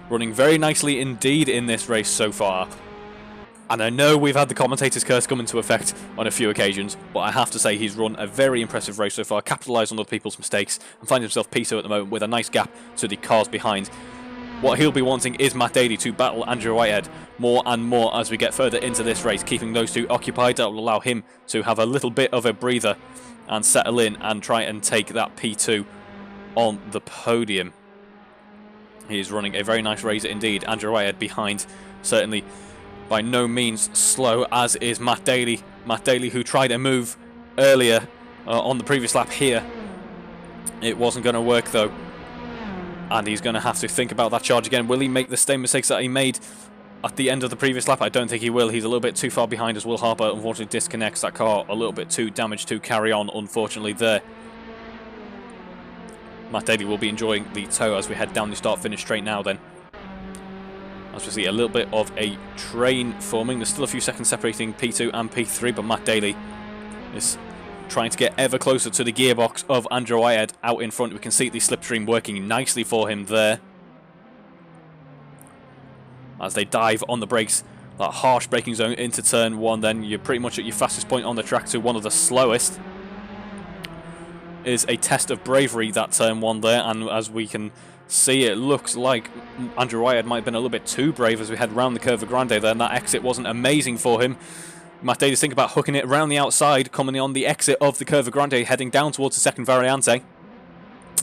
S1: running very nicely indeed in this race so far. And I know we've had the commentator's curse come into effect on a few occasions, but I have to say he's run a very impressive race so far, capitalised on other people's mistakes, and finds himself P2 at the moment with a nice gap to the cars behind. What he'll be wanting is Matt Daley to battle Andrew Whitehead more and more as we get further into this race, keeping those two occupied. That will allow him to have a little bit of a breather and settle in and try and take that P2 on the podium. He is running a very nice race indeed. Andrew Whitehead behind, certainly by no means slow, as is Matt Daley. Matt Daley, who tried a move earlier on the previous lap here. It wasn't going to work though, and he's going to have to think about that charge again. Will he make the same mistakes that he made at the end of the previous lap? I don't think he will. He's a little bit too far behind as Will Harbour unfortunately disconnects that car. A little bit too damaged to carry on, unfortunately, there. Matt Daley will be enjoying the tow as we head down the start-finish straight now then. As we see a little bit of a train forming. There's still a few seconds separating P2 and P3, but Matt Daley is trying to get ever closer to the gearbox of Andrew Whitehead out in front. We can see the slipstream working nicely for him there. as they dive on the brakes. That harsh braking zone into turn 1, then you're pretty much at your fastest point on the track to one of the slowest. Is a test of bravery, that turn 1 there, and as we can see, it looks like Andrew Wyatt might have been a little bit too brave as we head round the Curva Grande there, and that exit wasn't amazing for him. Matt Daley's thinking about hooking it around the outside, coming on the exit of the Curva Grande, heading down towards the second variante.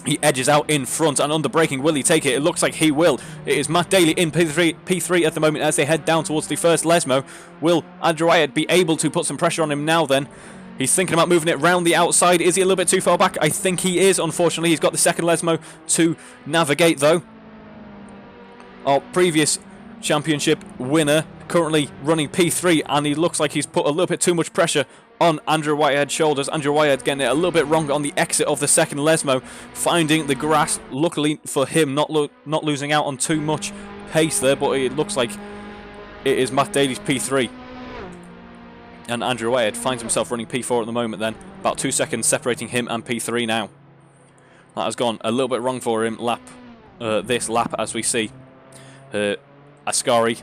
S1: He edges out in front, and under braking, will he take it? It looks like he will. It is Matt Daley in P3 at the moment as they head down towards the first Lesmo. Will Andrew Wyatt be able to put some pressure on him now then? He's thinking about moving it round the outside. Is he a little bit too far back? I think he is, unfortunately. He's got the second Lesmo to navigate, though. Our previous championship winner, currently running P3, and he looks like he's put a little bit too much pressure on Andrew Whitehead's shoulders. Andrew Whitehead getting it a little bit wrong on the exit of the second Lesmo, finding the grass. Luckily for him, not losing out on too much pace there, but it looks like it is Matt Daley's P3. And Andrew Whitehead finds himself running P4 at the moment then. About 2 seconds separating him and P3 now. That has gone a little bit wrong for him this lap, as we see. Ascari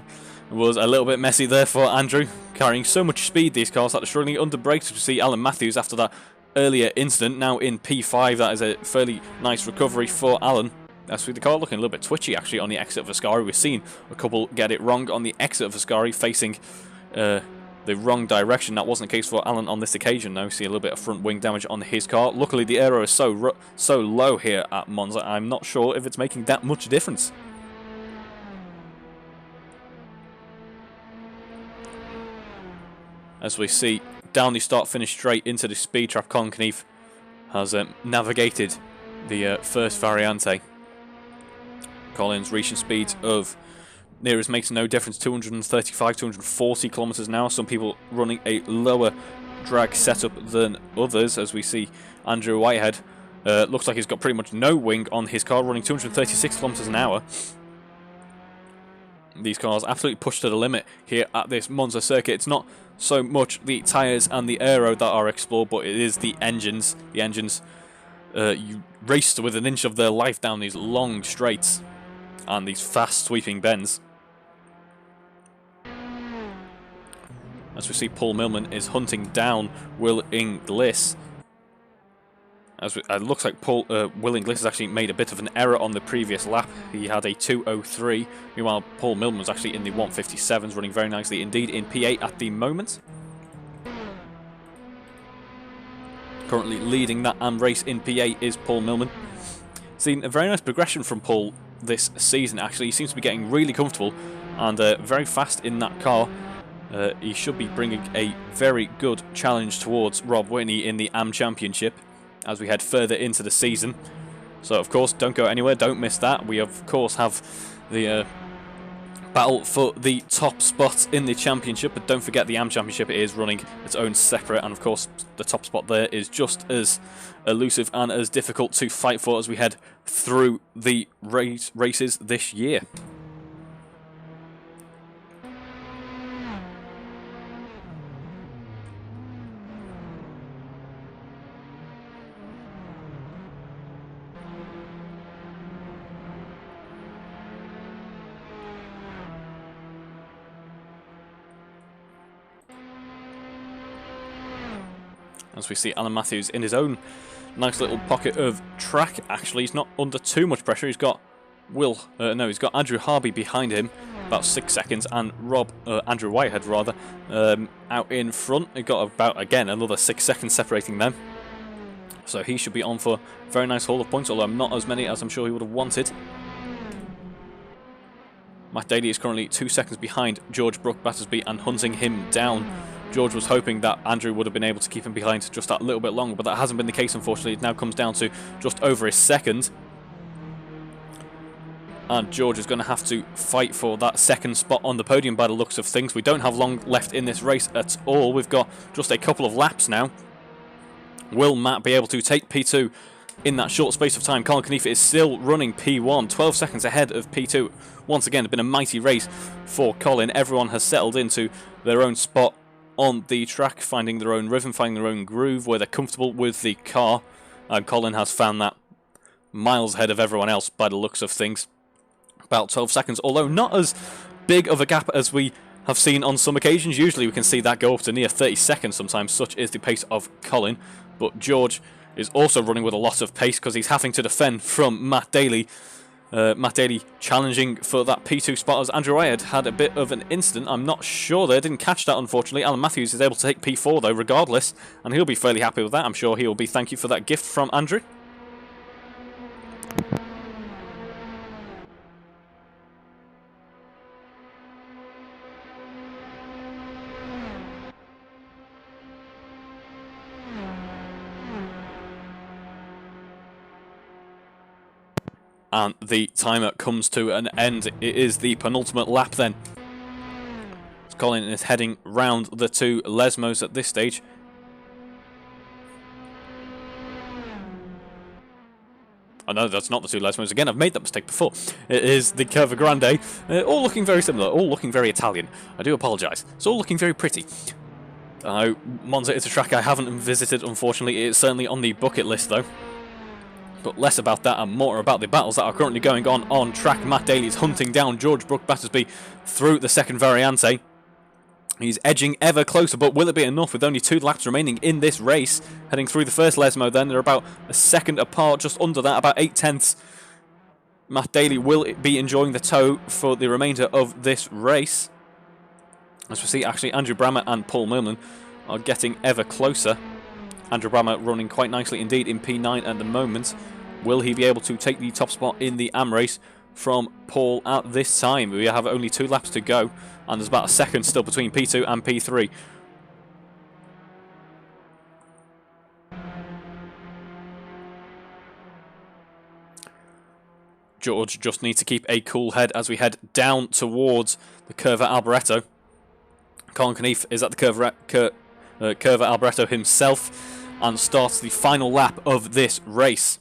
S1: was a little bit messy there for Andrew, carrying so much speed these cars that are struggling under brakes. We see Alan Matthews after that earlier incident, now in P5. That is a fairly nice recovery for Alan. As we see the car looking a little bit twitchy actually on the exit of Ascari. We've seen a couple get it wrong on the exit of Ascari, facing the wrong direction. That wasn't the case for Alan on this occasion. Now we see a little bit of front wing damage on his car. Luckily the aero is so low here at Monza. I'm not sure if it's making that much difference. As we see down the start finish straight into the speed trap, Colin Knief has navigated the first variante. Colin's reaching speeds of nearest makes no difference, 235, 240 kilometers an hour. Some people running a lower drag setup than others, as we see Andrew Whitehead looks like he's got pretty much no wing on his car, running 236 kilometers an hour. These cars absolutely push to the limit here at this Monza circuit. It's not so much the tyres and the aero that are explored, but it is the engines. The engines you race with an inch of their life down these long straights and these fast sweeping bends. As we see, Paul Millman is hunting down Will Inglis. It looks like Will Inglis has actually made a bit of an error on the previous lap. He had a 2:03. Meanwhile, Paul Millman was actually in the 1:57s, running very nicely indeed in P8 at the moment. Currently leading that race in P8 is Paul Millman. Seen a very nice progression from Paul this season, actually. He seems to be getting really comfortable and very fast in that car. He should be bringing a very good challenge towards Rob Whitney in the AM Championship as we head further into the season. So of course, don't go anywhere, don't miss that. We of course have the battle for the top spot in the championship, but don't forget the AM Championship is running its own separate, and of course the top spot there is just as elusive and as difficult to fight for as we head through the races this year. As we see Alan Matthews in his own nice little pocket of track, actually. He's not under too much pressure. He's got he's got Andrew Harby behind him, about 6 seconds, and Andrew Whitehead rather, out in front. He got about, again, another 6 seconds separating them. So he should be on for a very nice haul of points, although not as many as I'm sure he would have wanted. Matt Daley is currently 2 seconds behind George Brook Battersby and hunting him down. George was hoping that Andrew would have been able to keep him behind just that little bit longer, but that hasn't been the case, unfortunately. It now comes down to just over a second. And George is going to have to fight for that second spot on the podium by the looks of things. We don't have long left in this race at all. We've got just a couple of laps now. Will Matt be able to take P2 in that short space of time? Colin Knief is still running P1, 12 seconds ahead of P2. Once again, it's been a mighty race for Colin. Everyone has settled into their own spot on the track, finding their own rhythm, finding their own groove where they're comfortable with the car. And Colin has found that miles ahead of everyone else by the looks of things. About 12 seconds, although not as big of a gap as we have seen on some occasions. Usually we can see that go up to near 30 seconds sometimes, such is the pace of Colin. But George is also running with a lot of pace because he's having to defend from Matt Daley. Matt Daley challenging for that P2 spot as Andrew Whitehead had a bit of an incident. I'm not sure there, didn't catch that unfortunately. Alan Matthews is able to take P4 though regardless, and he'll be fairly happy with that. I'm sure he'll be. Thank you for that gift from Andrew. And the timer comes to an end. It is the penultimate lap then. Colin is heading round the two Lesmos at this stage. Oh no, that's not the two Lesmos. Again, I've made that mistake before. It is the Curva Grande. All looking very similar, all looking very Italian. I do apologise. It's all looking very pretty. Monza is a track I haven't visited, unfortunately. It's certainly on the bucket list though. But less about that and more about the battles that are currently going on track. Matt Daley is hunting down George Battersby through the second Variante. He's edging ever closer, but will it be enough with only 2 laps remaining in this race? Heading through the first Lesmo then, they're about a second apart, just under that, about 8/10. Matt Daley will be enjoying the tow for the remainder of this race. As we see, actually, Andrew Brammer and Paul Millman are getting ever closer. Andrew Brammer running quite nicely indeed in P9 at the moment. Will he be able to take the top spot in the AM race from Paul at this time? We have only 2 laps to go, and there's about a second still between P2 and P3. George just needs to keep a cool head as we head down towards the Curva Alboreto. Colin Knief is at the Curva Alboreto himself and starts the final lap of this race.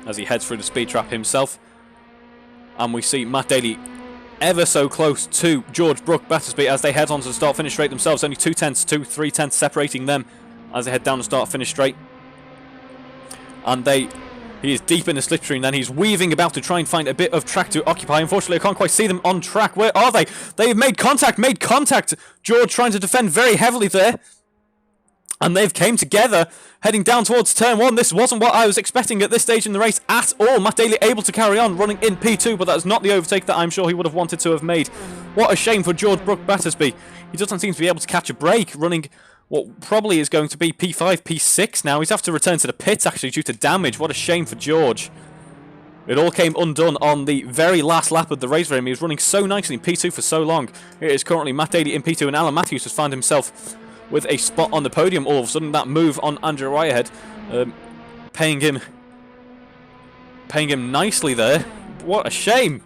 S1: As he heads through the speed trap himself. And we see Matt Daley ever so close to George Battersby as they head on to the start-finish straight themselves. Only 3/10 separating them as they head down the start-finish straight. And he is deep in the slipstream then. He's weaving about to try and find a bit of track to occupy. Unfortunately, I can't quite see them on track. Where are they? They've made contact. George trying to defend very heavily there. And they've came together, heading down towards turn 1. This wasn't what I was expecting at this stage in the race at all. Matt Daley able to carry on, running in P2, but that's not the overtake that I'm sure he would have wanted to have made. What a shame for George Battersby. He doesn't seem to be able to catch a break, running what probably is going to be P5, P6 now. He's have to return to the pits actually due to damage. What a shame for George. It all came undone on the very last lap of the race for him. He was running so nicely in P2 for so long. It is currently Matt Daley in P2, and Alan Matthews has found himself with a spot on the podium all of a sudden. That move on Andrew Whitehead, paying him nicely there. What a shame.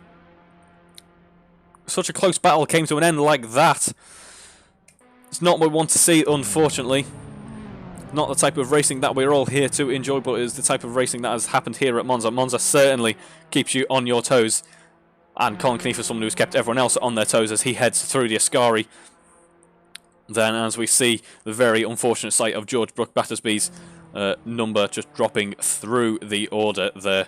S1: Such a close battle came to an end like that. It's not what we want to see, unfortunately. Not the type of racing that we're all here to enjoy, but it is the type of racing that has happened here at Monza. Monza certainly keeps you on your toes. And Colin Knief is someone who's kept everyone else on their toes as he heads through the Ascari. Then as we see the very unfortunate sight of George Battersby's number just dropping through the order there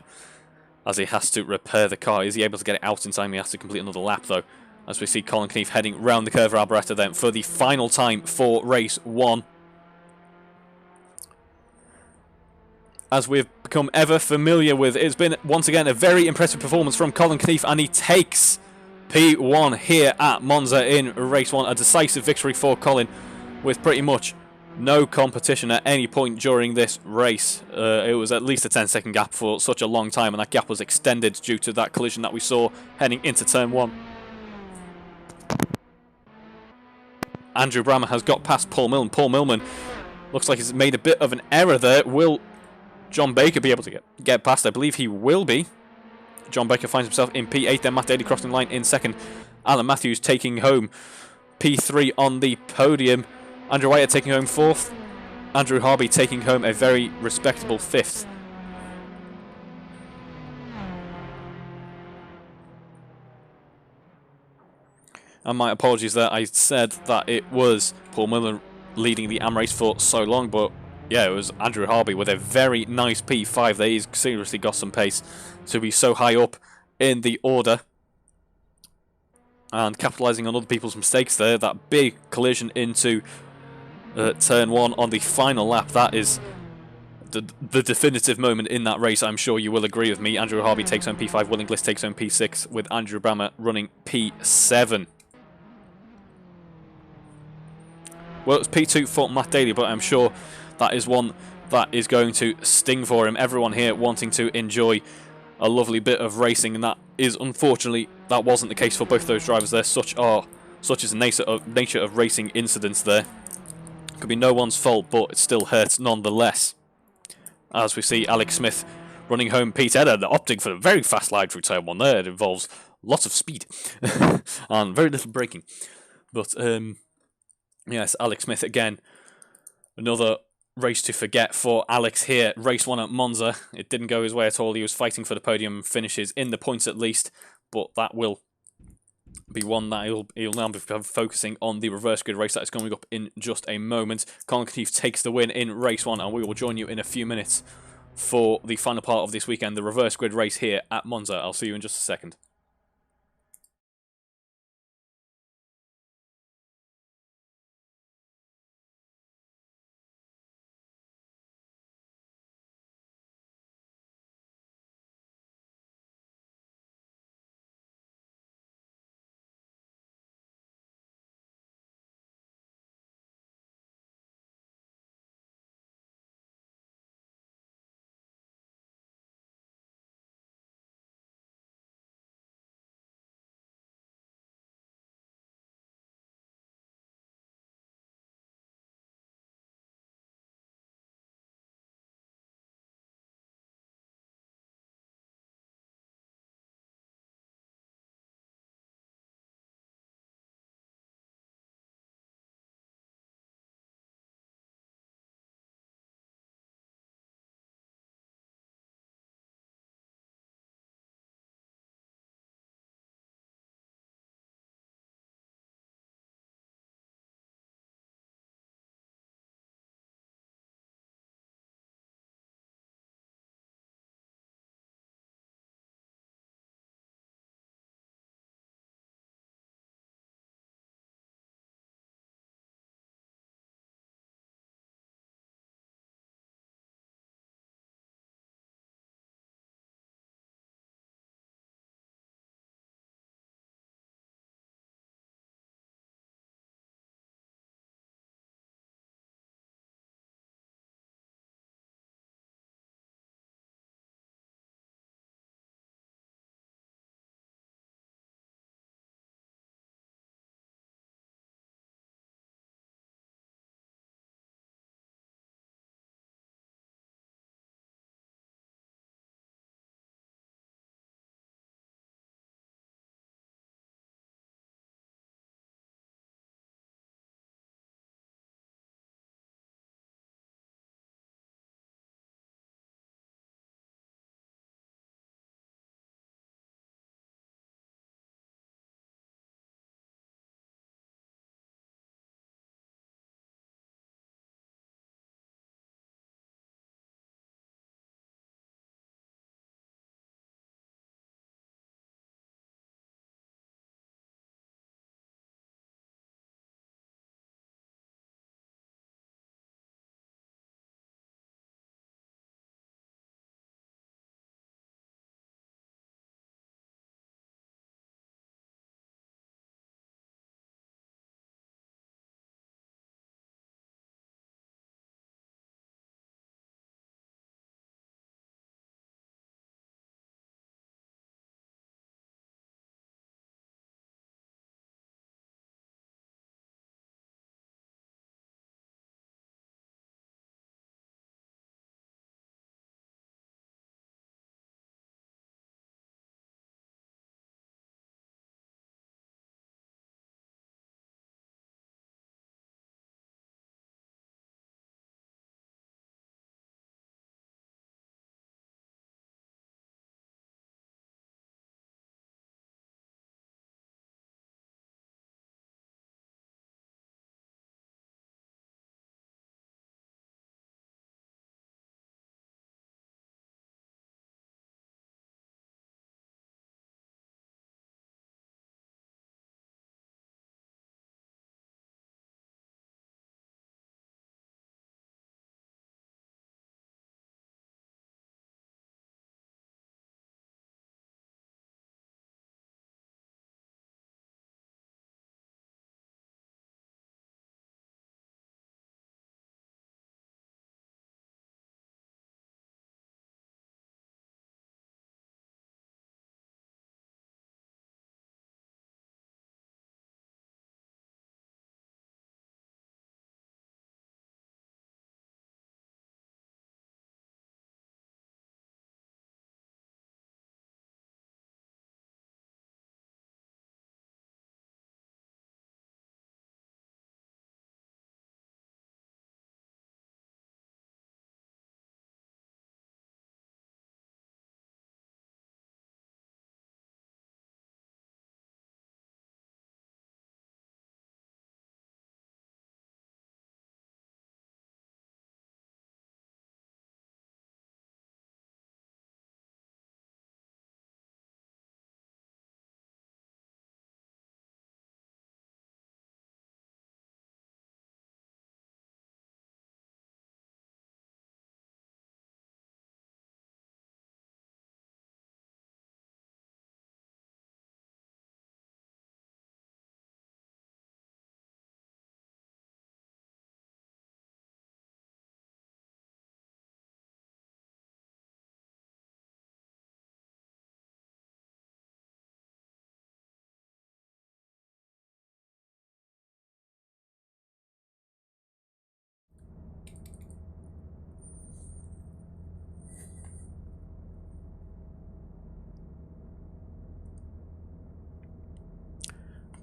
S1: as he has to repair the car. Is he able to get it out in time? He has to complete another lap though. As we see Colin Knief heading round the Curva Alboreto then for the final time for race 1. As we've become ever familiar with, it's been once again a very impressive performance from Colin Knief, and he takes P1 here at Monza in race 1. A decisive victory for Colin with pretty much no competition at any point during this race. It was at least a 10-second gap for such a long time, and that gap was extended due to that collision that we saw heading into turn 1. Andrew Brammer has got past Paul Millman. Paul Millman looks like he's made a bit of an error there. Will John Baker be able to get past? I believe he will be. John Baker finds himself in P8, then Matt Daley crossing the line in second. Alan Matthews taking home P3 on the podium. Andrew Whitehead taking home 4th. Andrew Harby taking home a very respectable 5th. And my apologies there, I said that it was Paul Miller leading the AM race for so long, but yeah, it was Andrew Harby with a very nice P5 there. He's seriously got some pace to be so high up in the order. And capitalising on other people's mistakes there. That big collision into turn 1 on the final lap. That is the definitive moment in that race. I'm sure you will agree with me. Andrew Harvey takes home P5, Will Inglis takes home P6, with Andrew Brammer running P7. Well, it's P2 for Matt Daley, but I'm sure that is one that is going to sting for him. Everyone here wanting to enjoy a lovely bit of racing, and that is, unfortunately, that wasn't the case for both those drivers there. Such is the nature of racing incidents there. Could be no one's fault, but it still hurts nonetheless. As we see Alex Smith running home P10 and opting for a very fast line through turn 1 there. It involves lots of speed and very little braking. But yes, Alex Smith again. Another race to forget for Alex here. Race 1 at Monza. It didn't go his way at all. He was fighting for the podium finishes in the points at least. But that will be one that he'll now be focusing on the reverse grid race that is coming up in just a moment. Colin Keith takes the win in race 1, and we will join you in a few minutes for the final part of this weekend, the reverse grid race here at Monza. I'll see you in just a second.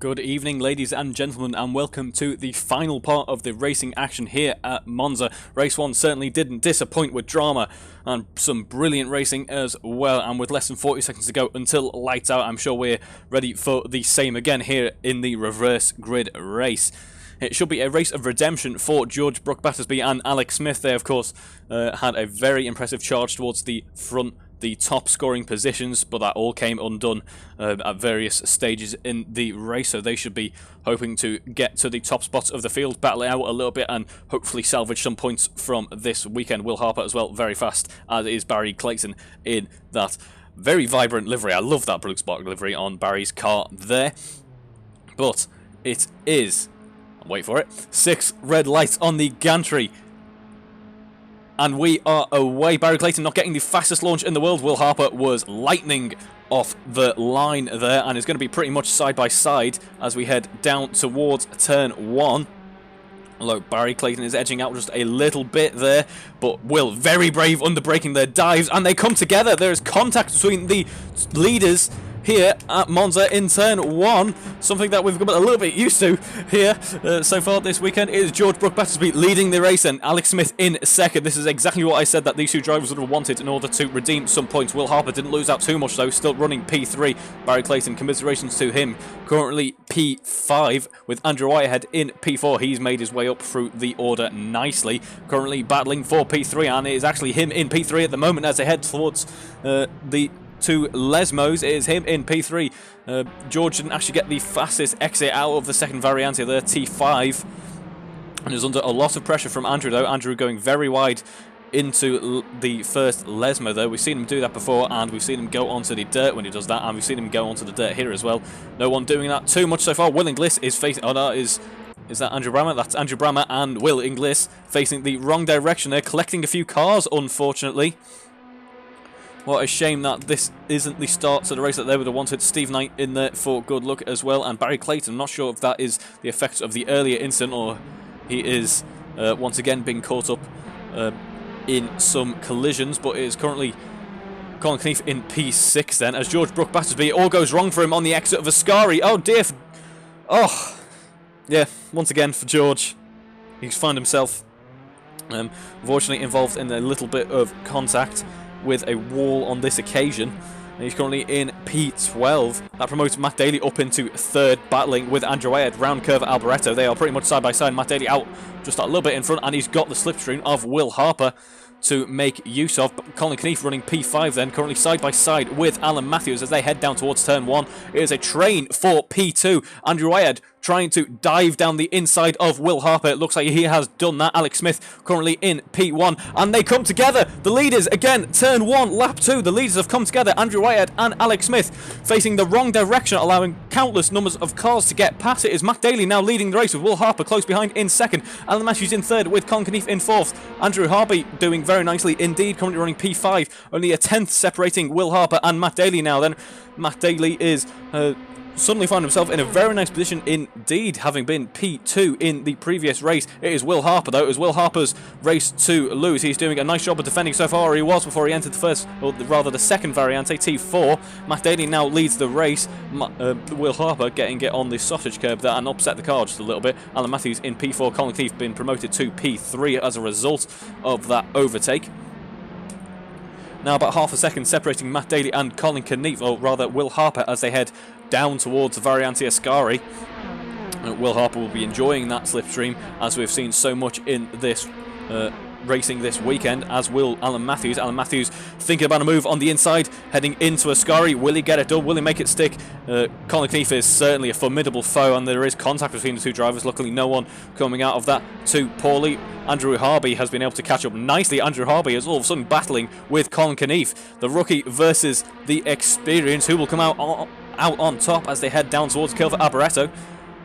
S1: Good evening, ladies and gentlemen, and welcome to the final part of the racing action here at Monza. Race 1 certainly didn't disappoint with drama and some brilliant racing as well, and with less than 40 seconds to go until lights out, I'm sure we're ready for the same again here in the reverse grid race. It should be a race of redemption for George Battersby and Alex Smith. They, of course, had a very impressive charge towards the front, the top scoring positions, but that all came undone at various stages in the race, so they should be hoping to get to the top spots of the field, battle it out a little bit, and hopefully salvage some points from this weekend. Will Harper as well, very fast, as is Barry Clayton in that very vibrant livery. I love that Brooks Spark livery on Barry's car there, but it is, wait for it, 6 red lights on the gantry. And we are away. Barry Clayton not getting the fastest launch in the world. Will Harper was lightning off the line there and is going to be pretty much side by side as we head down towards turn 1. Although Barry Clayton is edging out just a little bit there, but Will very brave under braking their dives, and they come together. There is contact between the leaders here at Monza in turn 1, something that we've got a little bit used to here so far this weekend. It is George Battersby leading the race and Alex Smith in second. This is exactly what I said that these two drivers would have wanted in order to redeem some points. Will Harper didn't lose out too much though, still running P3. Barry Clayton, commiserations to him, currently P5 with Andrew Whitehead in P4. He's made his way up through the order nicely, currently battling for P3, and it is actually him in P3 at the moment as they head towards the two Lesmos. It is him in P3. George didn't actually get the fastest exit out of the second Variante there, T5, and is under a lot of pressure from Andrew though. Andrew going very wide into the first Lesmo though. We've seen him do that before, and we've seen him go onto the dirt when he does that, and we've seen him go onto the dirt here as well. No one doing that too much so far. Will Inglis is facing, oh no, is that Andrew Brammer? That's Andrew Brammer and Will Inglis facing the wrong direction there, collecting a few cars unfortunately. What a shame that this isn't the start to the race that they would have wanted. Steve Knight in there for good luck as well. And Barry Clayton, I'm not sure if that is the effects of the earlier incident or he is once again being caught up in some collisions. But it is currently Colin Knief in P6 then, as George Battersby, it all goes wrong for him on the exit of Ascari. Oh dear. Oh, yeah, once again for George. He's found himself unfortunately involved in a little bit of contact with a wall on this occasion. And he's currently in P12. That promotes Matt Daley up into 3rd, battling with Andrew Whitehead, round curve Alboreto. They are pretty much side by side. Matt Daley out just a little bit in front, and he's got the slipstream of Will Harper to make use of. Colin Knief running P5 then, currently side by side with Alan Matthews as they head down towards turn 1. It is a train for P2. Andrew Whitehead trying to dive down the inside of Will Harper. It looks like he has done that. Alex Smith currently in P1, and they come together. The leaders, again, turn 1, lap 2. The leaders have come together. Andrew Whitehead and Alex Smith facing the wrong direction, allowing countless numbers of cars to get past. It is Matt Daley now leading the race with Will Harper close behind in 2nd. Alan Matthews in 3rd with Colin Knief in 4th. Andrew Harvey doing very nicely indeed, currently running P5. Only a 10th separating Will Harper and Matt Daley now then. Matt Daley is suddenly found himself in a very nice position indeed, having been P2 in the previous race. It is Will Harper though. It is Will Harper's race to lose. He's doing a nice job of defending so far, or he was before he entered the first, or rather the second Variante, T4. Matt Daley now leads the race. Will Harper getting it on the sausage curb there and upset the car just a little bit. Alan Matthews in P4. Colin Knief been promoted to P3 as a result of that overtake. Now about half a second separating Matt Daley and Colin Knief, or rather Will Harper, as they head down towards Variante Ascari. Will Harper will be enjoying that slipstream, as we've seen so much in this racing this weekend, as will Alan Matthews. Alan Matthews thinking about a move on the inside, heading into Ascari. Will he get it done? Will he make it stick? Colin Knief is certainly a formidable foe, and there is contact between the two drivers. Luckily, no one coming out of that too poorly. Andrew Harvey has been able to catch up nicely. Andrew Harvey is all of a sudden battling with Colin Knief, the rookie versus the experience. Who will come out on top as they head down towards Kilver Alboreto?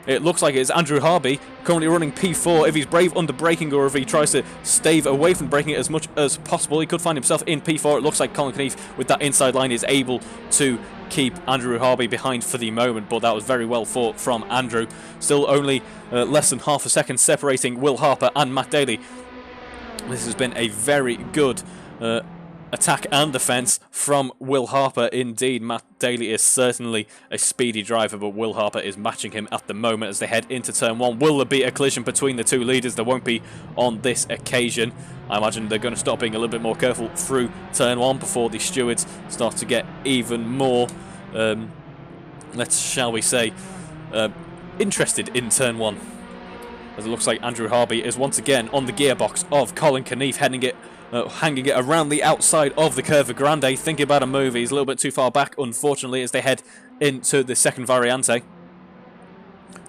S1: It looks like it's Andrew Harvey, currently running P4. If he's brave under braking, or if he tries to stave away from braking it as much as possible, he could find himself in P4. It looks like Colin Knief, with that inside line, is able to keep Andrew Harvey behind for the moment, but that was very well fought from Andrew. Still only less than half a second separating Will Harper and Matt Daley. This has been a very good attack and defence from Will Harper indeed. Matt Daley is certainly a speedy driver, but Will Harper is matching him at the moment as they head into turn 1. Will there be a collision between the two leaders? There won't be on this occasion. I imagine they're going to start being a little bit more careful through turn 1 before the stewards start to get even more, shall we say, interested in turn 1. As it looks like Andrew Harby is once again on the gearbox of Colin Knief, hanging it around the outside of the Curva Grande, thinking about a move. He's a little bit too far back, unfortunately, as they head into the second variante.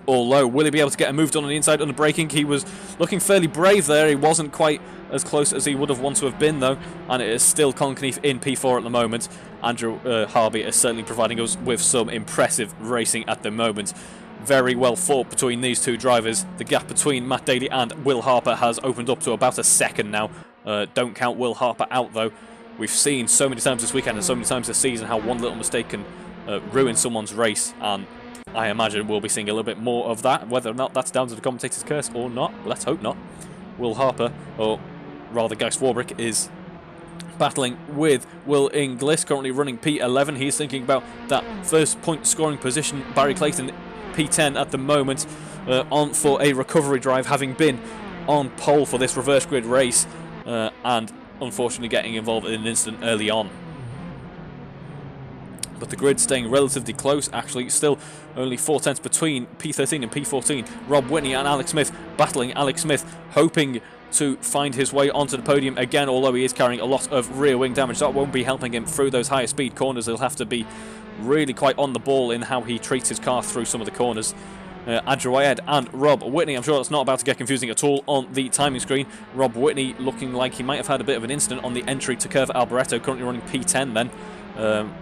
S1: All low. Will he be able to get a move done on the inside under braking? He was looking fairly brave there. He wasn't quite as close as he would have wanted to have been, though. And it is still Colin Knief in P4 at the moment. Andrew Harby is certainly providing us with some impressive racing at the moment. Very well fought between these two drivers. The gap between Matt Daley and Will Harper has opened up to about a second now. Don't count Will Harper out, though. We've seen so many times this weekend and so many times this season how one little mistake can ruin someone's race, and I imagine we'll be seeing a little bit more of that. Whether or not that's down to the commentator's curse or not, let's hope not. Will Harper, or rather Guy Swarbrick, is battling with Will Inglis, currently running P11. He's thinking about that first point scoring position. Barry Clayton P10 at the moment, on for a recovery drive, having been on pole for this reverse grid race, and unfortunately getting involved in an incident early on. But the grid staying relatively close, actually. Still only 4 tenths between P13 and P14. Rob Whitney and Alex Smith battling. Alex Smith hoping to find his way onto the podium again, although he is carrying a lot of rear wing damage. That won't be helping him through those higher speed corners. He'll have to be really quite on the ball in how he treats his car through some of the corners. Andrew Wyatt and Rob Whitney. I'm sure that's not about to get confusing at all on the timing screen. Rob Whitney looking like he might have had a bit of an incident on the entry to Curva Alboreto, currently running P10 then.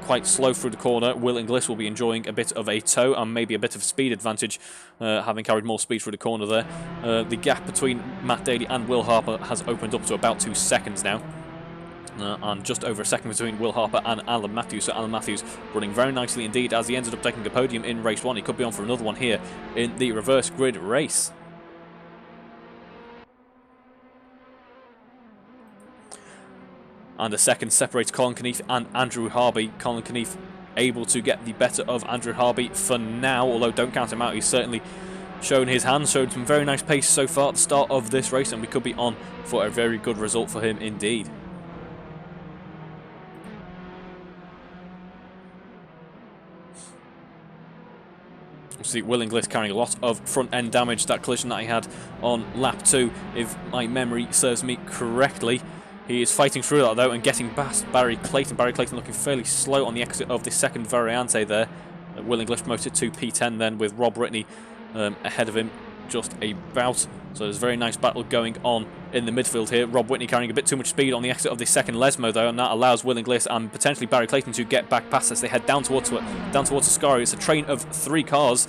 S1: Quite slow through the corner. Will Inglis will be enjoying a bit of a tow and maybe a bit of a speed advantage, having carried more speed through the corner there. The gap between Matt Daley and Will Harper has opened up to about 2 seconds now. And just over a second between Will Harper and Alan Matthews. So Alan Matthews running very nicely indeed, as he ended up taking a podium in race 1. He could be on for another one here in the reverse grid race. And a second separates Colin Knief and Andrew Harby. Colin Knief able to get the better of Andrew Harby for now, although don't count him out. He's certainly shown his hands, showed some very nice pace so far at the start of this race, and we could be on for a very good result for him indeed. See Will Inglis carrying a lot of front end damage. That collision that he had on lap 2, if my memory serves me correctly. He is fighting through that though and getting past Barry Clayton. Barry Clayton looking fairly slow on the exit of the second variante there. Will Inglis promoted to P10 then, with Rob Whitney ahead of him just about. So there's a very nice battle going on in the midfield here. Rob Whitney carrying a bit too much speed on the exit of the second Lesmo though, and that allows Will Inglis and potentially Barry Clayton to get back past as they head down towards Ascari. It's a train of 3 cars.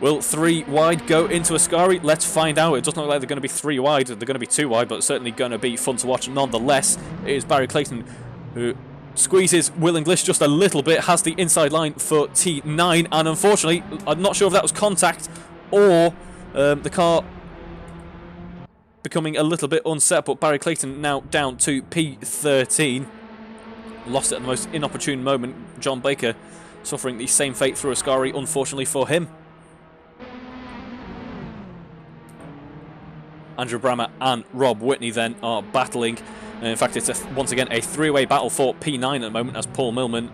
S1: Will 3 wide go into Ascari? Let's find out. It doesn't look like they're going to be 3 wide. They're going to be 2 wide, but certainly going to be fun to watch nonetheless. It is Barry Clayton who squeezes Will Inglis just a little bit, has the inside line for T9, and unfortunately, I'm not sure if that was contact or the car becoming a little bit unset, but Barry Clayton now down to P13. Lost it at the most inopportune moment. John Baker suffering the same fate through Ascari, unfortunately for him. Andrew Brammer and Rob Whitney then are battling. In fact, it's once again a 3-way battle for P9 at the moment, as Paul Millman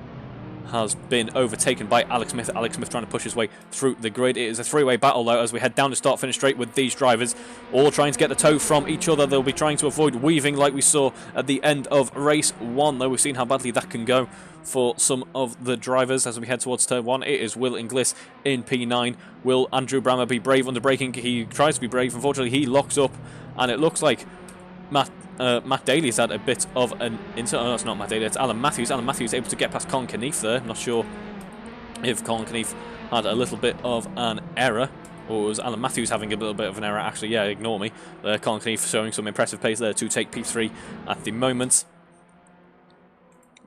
S1: has been overtaken by Alex Smith. Alex Smith trying to push his way through the grid. It is a 3-way battle though, as we head down to start-finish straight with these drivers, all trying to get the tow from each other. They'll be trying to avoid weaving like we saw at the end of race 1, though we've seen how badly that can go for some of the drivers as we head towards turn 1. It is Will Inglis in P9. Will Andrew Brammer be brave under braking? He tries to be brave. Unfortunately, he locks up, and it looks like Matt Daley's had a bit of an incident. Oh, no, it's not Matt Daley, it's Alan Matthews. Alan Matthews able to get past Colin Knief there. I'm not sure if Colin Knief had a little bit of an error, or was Alan Matthews having a little bit of an error. Actually, yeah, ignore me. Colin Knief showing some impressive pace there to take P3 at the moment.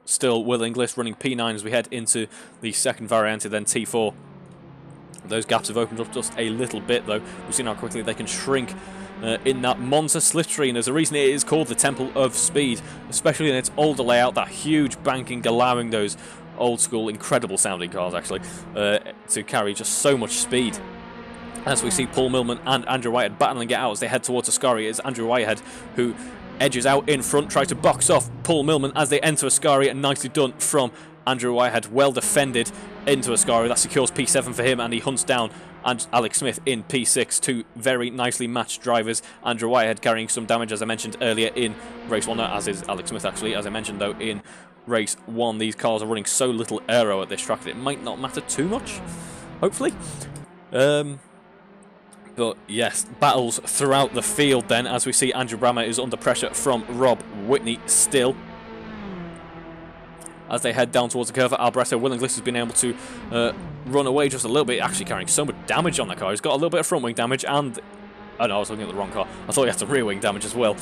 S1: Still Will Inglis running P9 as we head into the second variante, then T4. Those gaps have opened up just a little bit though. We've seen how quickly they can shrink in that Monza slipstream. There's a reason it is called the Temple of Speed, especially in its older layout, that huge banking allowing those old school incredible sounding cars actually to carry just so much speed. As we see Paul Millman and Andrew Whitehead battling it out as they head towards Ascari. It's Andrew Whitehead who edges out in front, tries to box off Paul Millman as they enter Ascari, and nicely done from Andrew Whitehead, well defended into Ascari. That secures P7 for him, and he hunts down Alex Smith in P6. Two very nicely matched drivers. Andrew Whitehead carrying some damage, as I mentioned earlier in race 1, as is Alex Smith actually. As I mentioned though in race 1, these cars are running so little aero at this track that it might not matter too much, hopefully. But yes, battles throughout the field then, as we see Andrew Brammer is under pressure from Rob Whitney still. As they head down towards the curve, Alberto Will Inglis has been able to run away just a little bit, actually carrying so much damage on that car. He's got a little bit of front wing damage and... Oh no, I was looking at the wrong car. I thought he had some rear wing damage as well.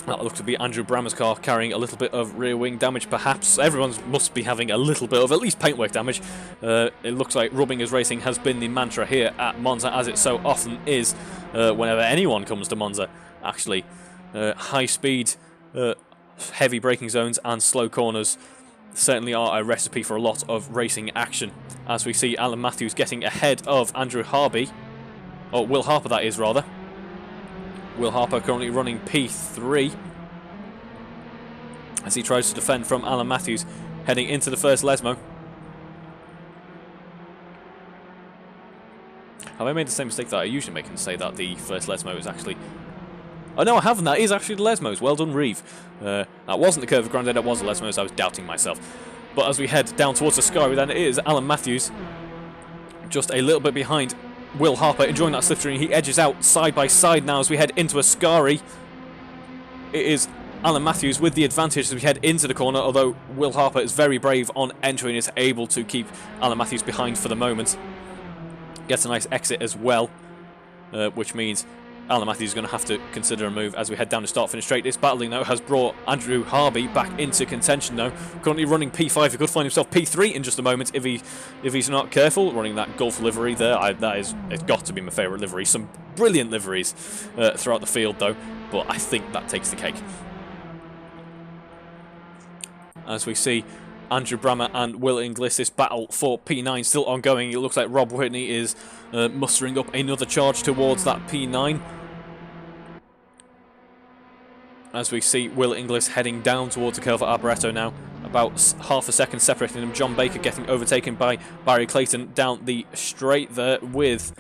S1: That looks to be Andrew Brammer's car carrying a little bit of rear wing damage, perhaps. Everyone must be having a little bit of at least paintwork damage. It looks like rubbing is racing has been the mantra here at Monza, as it so often is whenever anyone comes to Monza, actually. High speed, heavy braking zones and slow corners certainly are a recipe for a lot of racing action. As we see Alan Matthews getting ahead of Andrew Harby. Oh, Will Harper that is, rather. Will Harper currently running P3 as he tries to defend from Alan Matthews heading into the first Lesmo. Have I made the same mistake that I usually make and say that the first Lesmo is actually... Oh no, I haven't. That is actually the Lesmos. Well done, Reeve. That wasn't the Curva Grande, that was the Lesmos. I was doubting myself. But as we head down towards the Ascari, then it is Alan Matthews just a little bit behind Will Harper, enjoying that slipstream. He edges out side by side now as we head into Ascari. It is Alan Matthews with the advantage as we head into the corner, although Will Harper is very brave on entering, is able to keep Alan Matthews behind for the moment. Gets a nice exit as well, which means Alan Matthews is going to have to consider a move as we head down the start-finish straight. This battling, though, has brought Andrew Harby back into contention, though. Currently running P5. He could find himself P3 in just a moment if he's not careful. Running that Gulf livery there. It's got to be my favourite livery. Some brilliant liveries throughout the field, though. But I think that takes the cake. As we see Andrew Brammer and Will Inglis, this battle for P9 still ongoing. It looks like Rob Whitney is mustering up another charge towards that P9. As we see Will Inglis heading down towards the curve at Arboreto now. About half a second separating them. John Baker getting overtaken by Barry Clayton down the straight there with...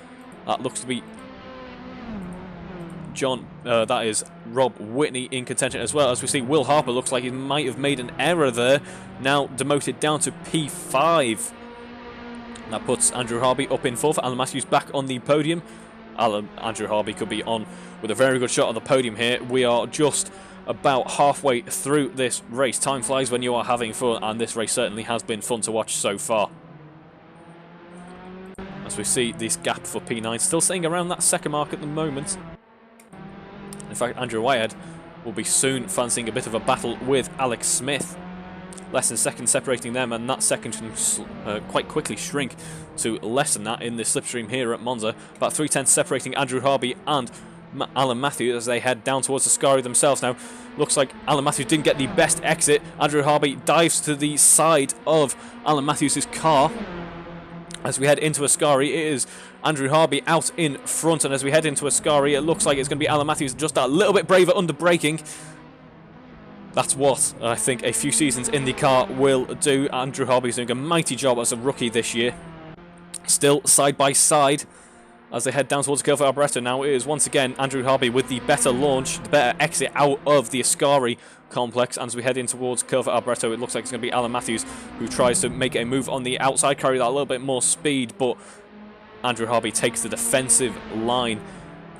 S1: That looks to be... that is Rob Whitney in contention as well. As we see Will Harper looks like he might have made an error there. Now demoted down to P5. That puts Andrew Harby up in fourth. Alan Matthews back on the podium. Andrew Harby could be on with a very good shot on the podium here. We are just about halfway through this race. Time flies when you are having fun, and this race certainly has been fun to watch so far. As we see this gap for P9 still sitting around that second mark at the moment. In fact, Andrew Whitehead will be soon fancying a bit of a battle with Alex Smith. Less than a second separating them, and that second can quite quickly shrink to less than that in the slipstream here at Monza. About 3/10 separating Andrew Harby and Alan Matthews as they head down towards the Ascari themselves now. Looks like Alan Matthews didn't get the best exit. Andrew Harby dives to the side of Alan Matthews' car. As we head into Ascari, it is Andrew Harby out in front, and as we head into Ascari, it looks like it's going to be Alan Matthews just a little bit braver under braking. That's what I think a few seasons in the car will do. Andrew Harby is doing a mighty job as a rookie this year. Still side by side as they head down towards the curve of Arboreto. Now it is once again Andrew Harby with the better launch, the better exit out of the Ascari complex. And as we head in towards curve of Arboreto, it looks like it's going to be Alan Matthews who tries to make a move on the outside, carry that a little bit more speed, but Andrew Harby takes the defensive line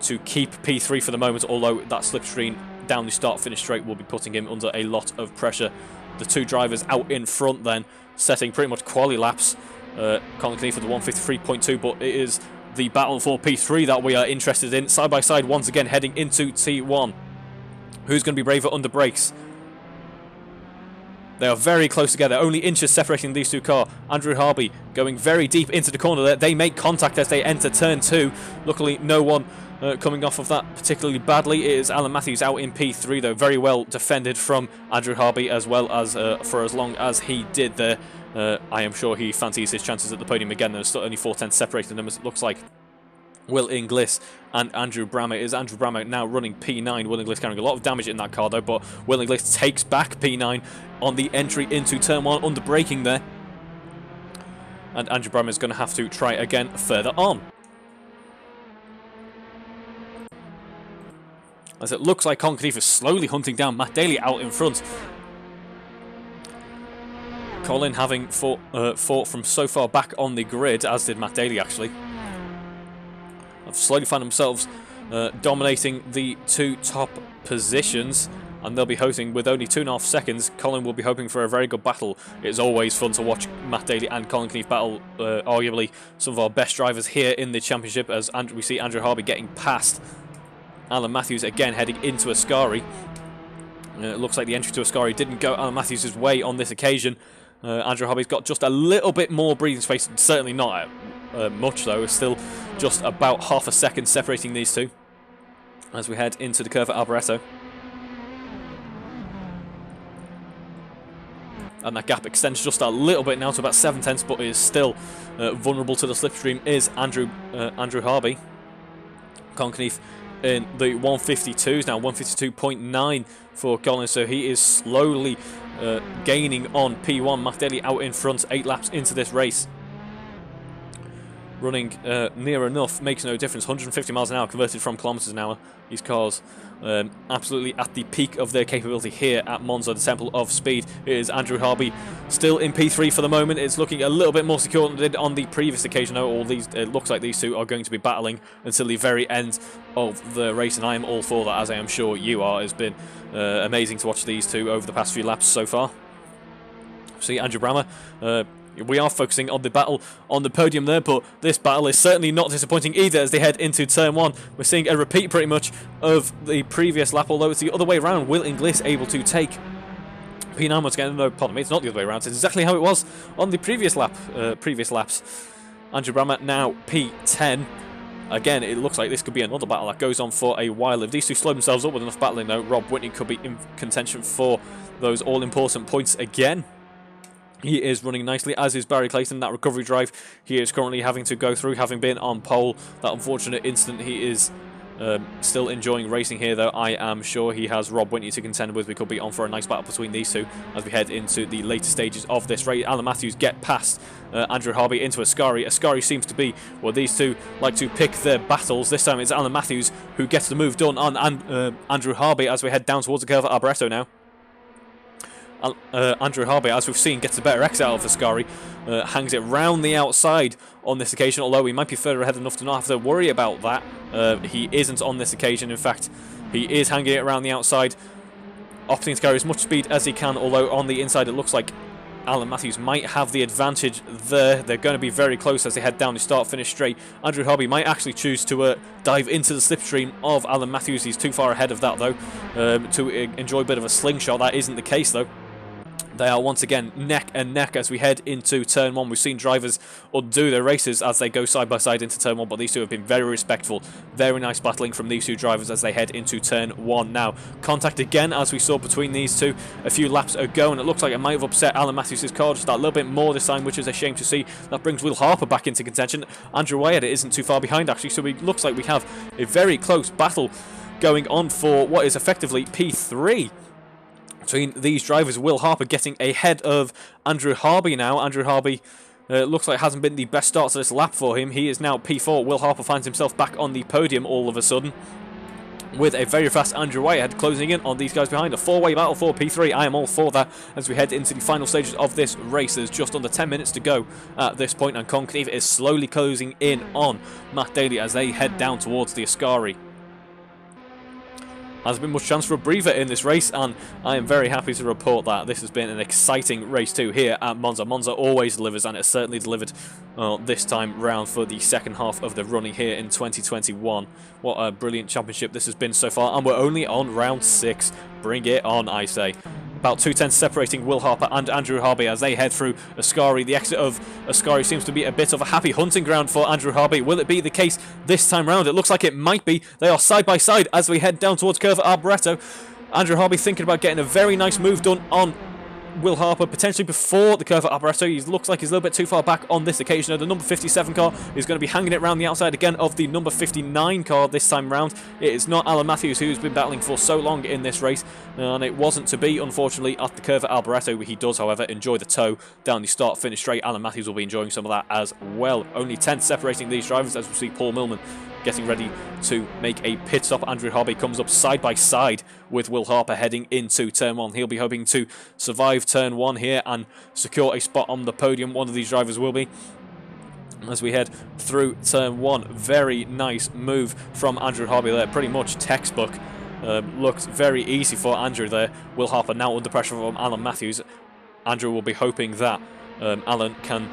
S1: to keep P3 for the moment, although that slipstream down the start-finish straight will be putting him under a lot of pressure. The two drivers out in front then, setting pretty much quali laps. Colin Knief for the 153.2, but it is the battle for P3 that we are interested in. Side by side once again heading into T1. Who's going to be braver under brakes? They are very close together, only inches separating these two cars. Andrew Harby going very deep into the corner there. They make contact as they enter turn 2. Luckily, no one coming off of that particularly badly. It is Alan Matthews out in P3 though, very well defended from Andrew Harby as well as for as long as he did there. I am sure he fancies his chances at the podium again. There's still only 4 tenths separating them, as it looks like. Will Inglis and Andrew Brammer. Is Andrew Brammer now running P9? Will Inglis carrying a lot of damage in that car though, but Will Inglis takes back P9 on the entry into turn 1, under braking there. And Andrew Brammer is going to have to try again further on. As it looks like Colin Keith is slowly hunting down Matt Daley out in front. Colin having fought from so far back on the grid, as did Matt Daley actually. Have slowly found themselves dominating the 2 top positions, and they'll be hoping with only 2.5 seconds. Colin will be hoping for a very good battle. It's always fun to watch Matt Daley and Colin Keith battle, arguably some of our best drivers here in the championship, as we see Andrew Harby getting past Alan Matthews again, heading into Ascari. It looks like the entry to Ascari didn't go Alan Matthews' way on this occasion. Andrew Harby's got just a little bit more breathing space, certainly not much though. It's still just about half a second separating these two as we head into the curve at Alboreto. And that gap extends just a little bit now to about 7 tenths, but is still vulnerable to the slipstream is Andrew Harby. Colin Keith in the 152s now, 152.9 for Colin, so he is slowly gaining on P1. Matt Daley out in front, 8 laps into this race. Running near enough, makes no difference. 150 miles an hour converted from kilometers an hour. These cars absolutely at the peak of their capability here at Monza, the Temple of Speed. It is Andrew Harby still in P3 for the moment. It's looking a little bit more secure than it did on the previous occasion. It looks like these two are going to be battling until the very end of the race, and I am all for that, as I am sure you are. It's been amazing to watch these two over the past few laps so far. See Andrew Brammer. We are focusing on the battle on the podium there, but this battle is certainly not disappointing either as they head into turn 1. We're seeing a repeat pretty much of the previous lap, although it's the other way around. Will Inglis able to take P9 once again? No, pardon me, it's not the other way around. It's exactly how it was on the previous laps. Andrew Brammer now P10. Again, it looks like this could be another battle that goes on for a while. If these two slow themselves up with enough battling though, Rob Whitney could be in contention for those all-important points again. He is running nicely, as is Barry Clayton. That recovery drive he is currently having to go through, having been on pole. That unfortunate incident, he is still enjoying racing here, though. I am sure he has Rob Whitney to contend with. We could be on for a nice battle between these two as we head into the later stages of this race. Alan Matthews get past Andrew Harby into Ascari. Ascari seems to be, well, these two like to pick their battles. This time it's Alan Matthews who gets the move done on Andrew Harby as we head down towards the curve at Alboreto now. Andrew Harby, as we've seen, gets a better exit out of Ascari, hangs it round the outside on this occasion, although he might be further ahead enough to not have to worry about that. He isn't on this occasion. In fact, he is hanging it around the outside, opting to carry as much speed as he can, although on the inside it looks like Alan Matthews might have the advantage there. They're going to be very close as they head down the start-finish straight. Andrew Harby might actually choose to dive into the slipstream of Alan Matthews. He's too far ahead of that, though, to enjoy a bit of a slingshot. That isn't the case, though. They are once again neck and neck as we head into turn 1. We've seen drivers undo their races as they go side by side into turn 1, but these two have been very respectful. Very nice battling from these two drivers as they head into turn 1 now. Contact again, as we saw between these two a few laps ago, and it looks like it might have upset Alan Matthews' car just a little bit more this time, which is a shame to see. That brings Will Harper back into contention. Andrew Wyatt isn't too far behind, actually, so it looks like we have a very close battle going on for what is effectively P3. Between these drivers, Will Harper getting ahead of Andrew Harby now. Andrew Harby looks like hasn't been the best start to this lap for him. He is now P4. Will Harper finds himself back on the podium all of a sudden, with a very fast Andrew Whitehead closing in on these guys behind. A four-way battle for P3. I am all for that as we head into the final stages of this race. There's just under 10 minutes to go at this point, and Colin Keith is slowly closing in on Matt Daley as they head down towards the Ascari. Hasn't been much chance for a breather in this race, and I am very happy to report that this has been an exciting race too here at Monza. Monza always delivers, and it certainly delivered this time round for the second half of the running here in 2021. What a brilliant championship this has been so far, and we're only on round 6. Bring it on, I say. About 2 tenths separating Will Harper and Andrew Harby as they head through Ascari. The exit of Ascari seems to be a bit of a happy hunting ground for Andrew Harby. Will it be the case this time round? It looks like it might be. They are side by side as we head down towards Curva Arboreto. Andrew Harby thinking about getting a very nice move done on Will Harper, potentially before the Curva Arboreto. He looks like he's a little bit too far back on this occasion. The number 57 car is going to be hanging it around the outside again of the number 59 car this time round. It is not Alan Matthews, who's been battling for so long in this race, and it wasn't to be, unfortunately, at the Curva Arboreto. He does, however, enjoy the tow down the start-finish straight. Alan Matthews will be enjoying some of that as well. Only 10 separating these drivers as we see Paul Millman getting ready to make a pit stop. Andrew Harby comes up side by side with Will Harper heading into turn 1. He'll be hoping to survive turn 1 here and secure a spot on the podium. One of these drivers will be. As we head through turn 1, very nice move from Andrew Harby there, pretty much textbook. Looked very easy for Andrew there. Will Harper now under pressure from Alan Matthews. Andrew will be hoping that Alan can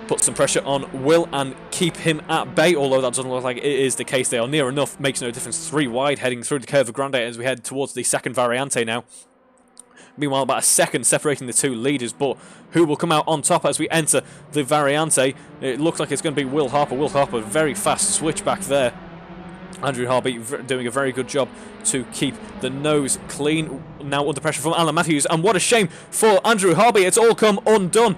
S1: put some pressure on Will and keep him at bay, although that doesn't look like it is the case. They are near enough, makes no difference. 3 wide heading through the Curva Grande as we head towards the second Variante now. Meanwhile, about a second separating the 2 leaders, but who will come out on top as we enter the Variante? It looks like it's going to be Will Harper. Will Harper, very fast switch back there. Andrew Harby doing a very good job to keep the nose clean. Now under pressure from Alan Matthews, and what a shame for Andrew Harby. It's all come undone